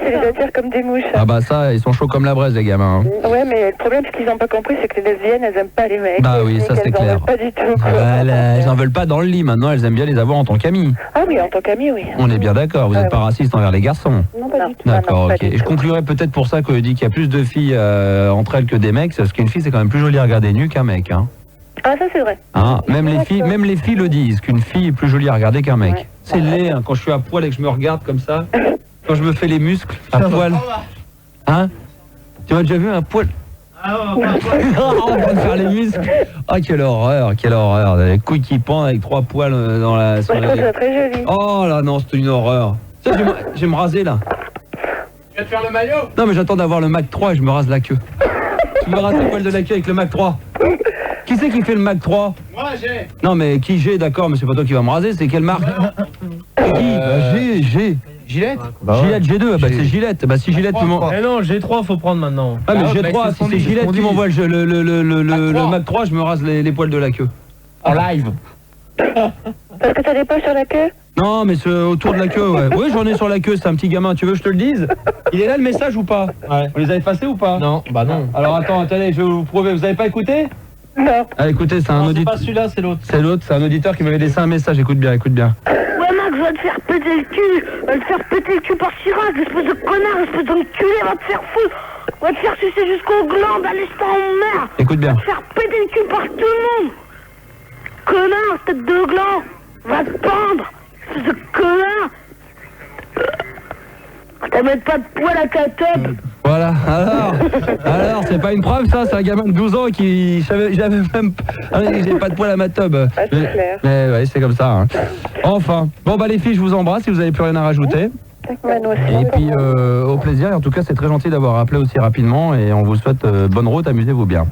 les attire comme des mouches. Ah bah ça, ils sont chauds comme la braise, les gamins. Hein. Ouais, mais le problème, ce qu'ils n'ont pas compris, c'est que les lesbiennes, elles aiment pas les mecs. Bah oui, ça c'est clair. Pas du tout. Voilà, elles en veulent pas dans le lit, maintenant elles aiment bien les avoir en tant qu'amis. Ah oui, en tant qu'amis, oui. On est bien d'accord, vous n'êtes pas raciste envers les garçons. Non, pas du tout. D'accord, ok. Et je conclurai peut-être pour ça que je dis qu'il y a plus de filles entre elles que des mecs, parce qu'une fille c'est quand même plus joli à regarder nu qu'un mec, hein. Ah, ça c'est vrai. Hein, même les filles le disent, qu'une fille est plus jolie à regarder qu'un mec. Ouais. C'est laid, hein, quand je suis à poil et que je me regarde comme ça, quand je me fais les muscles à poil. Hein? Tu m'as déjà vu un poil? On va faire les muscles. Ah, quelle horreur, les couilles qui pendent avec 3 poils dans la... Sur la... C'est très joli. Oh là non, c'est une horreur. Ça, je vais me raser là. Tu vas te faire le maillot? Non mais j'attends d'avoir le Mac 3 et je me rase la queue. Je me rase le poil de la queue avec le Mac 3. Qui c'est qui fait le Mac 3? Moi, j'ai. Non, mais qui j'ai, d'accord, mais c'est pas toi qui va me raser, c'est quelle marque? G. Gillette. Gillette G2, bah c'est Gillette. Bah si Gillette tu m'en... Eh non, G3 faut prendre maintenant. Ah mais G3, si c'est Gillette qui m'envoie le Mac 3, je me rase les poils de la queue. En live. Parce que t'as des poils sur la queue? Non mais c'est autour de la queue, ouais. Oui, j'en ai sur la queue, c'est un petit gamin, tu veux que je te le dise? Il est là le message ou pas? Ouais. Vous les avez effacés ou pas? Non, bah non. Alors attendez, je vais vous prouver, vous avez pas écouté? Non. Ah écoutez, c'est un Non, c'est auditeur. pas celui-là, c'est l'autre. C'est l'autre, c'est un auditeur qui m'avait laissé un message, écoute bien. Ouais, Max, va te faire péter le cul. Va te faire péter le cul par Chirac, espèce de connard, espèce d'enculé, va te faire foutre. Va te faire sucer jusqu'au gland, allez, je t'emmerde. Écoute bien. Va te faire péter le cul par tout le monde. Connard, tête de gland. Va te pendre, espèce de connard. T'as même pas de poil à ta tête. Voilà, alors, c'est pas une preuve ça, c'est un gamin de 12 ans qui... J'avais même... Ah, j'ai pas de poil à ma tub. c'est clair. Mais ouais, c'est comme ça. Hein. Enfin, bon bah les filles, je vous embrasse si vous avez plus rien à rajouter. Ouais, nous aussi. Et puis au plaisir, et en tout cas c'est très gentil d'avoir appelé aussi rapidement et on vous souhaite bonne route, amusez-vous bien.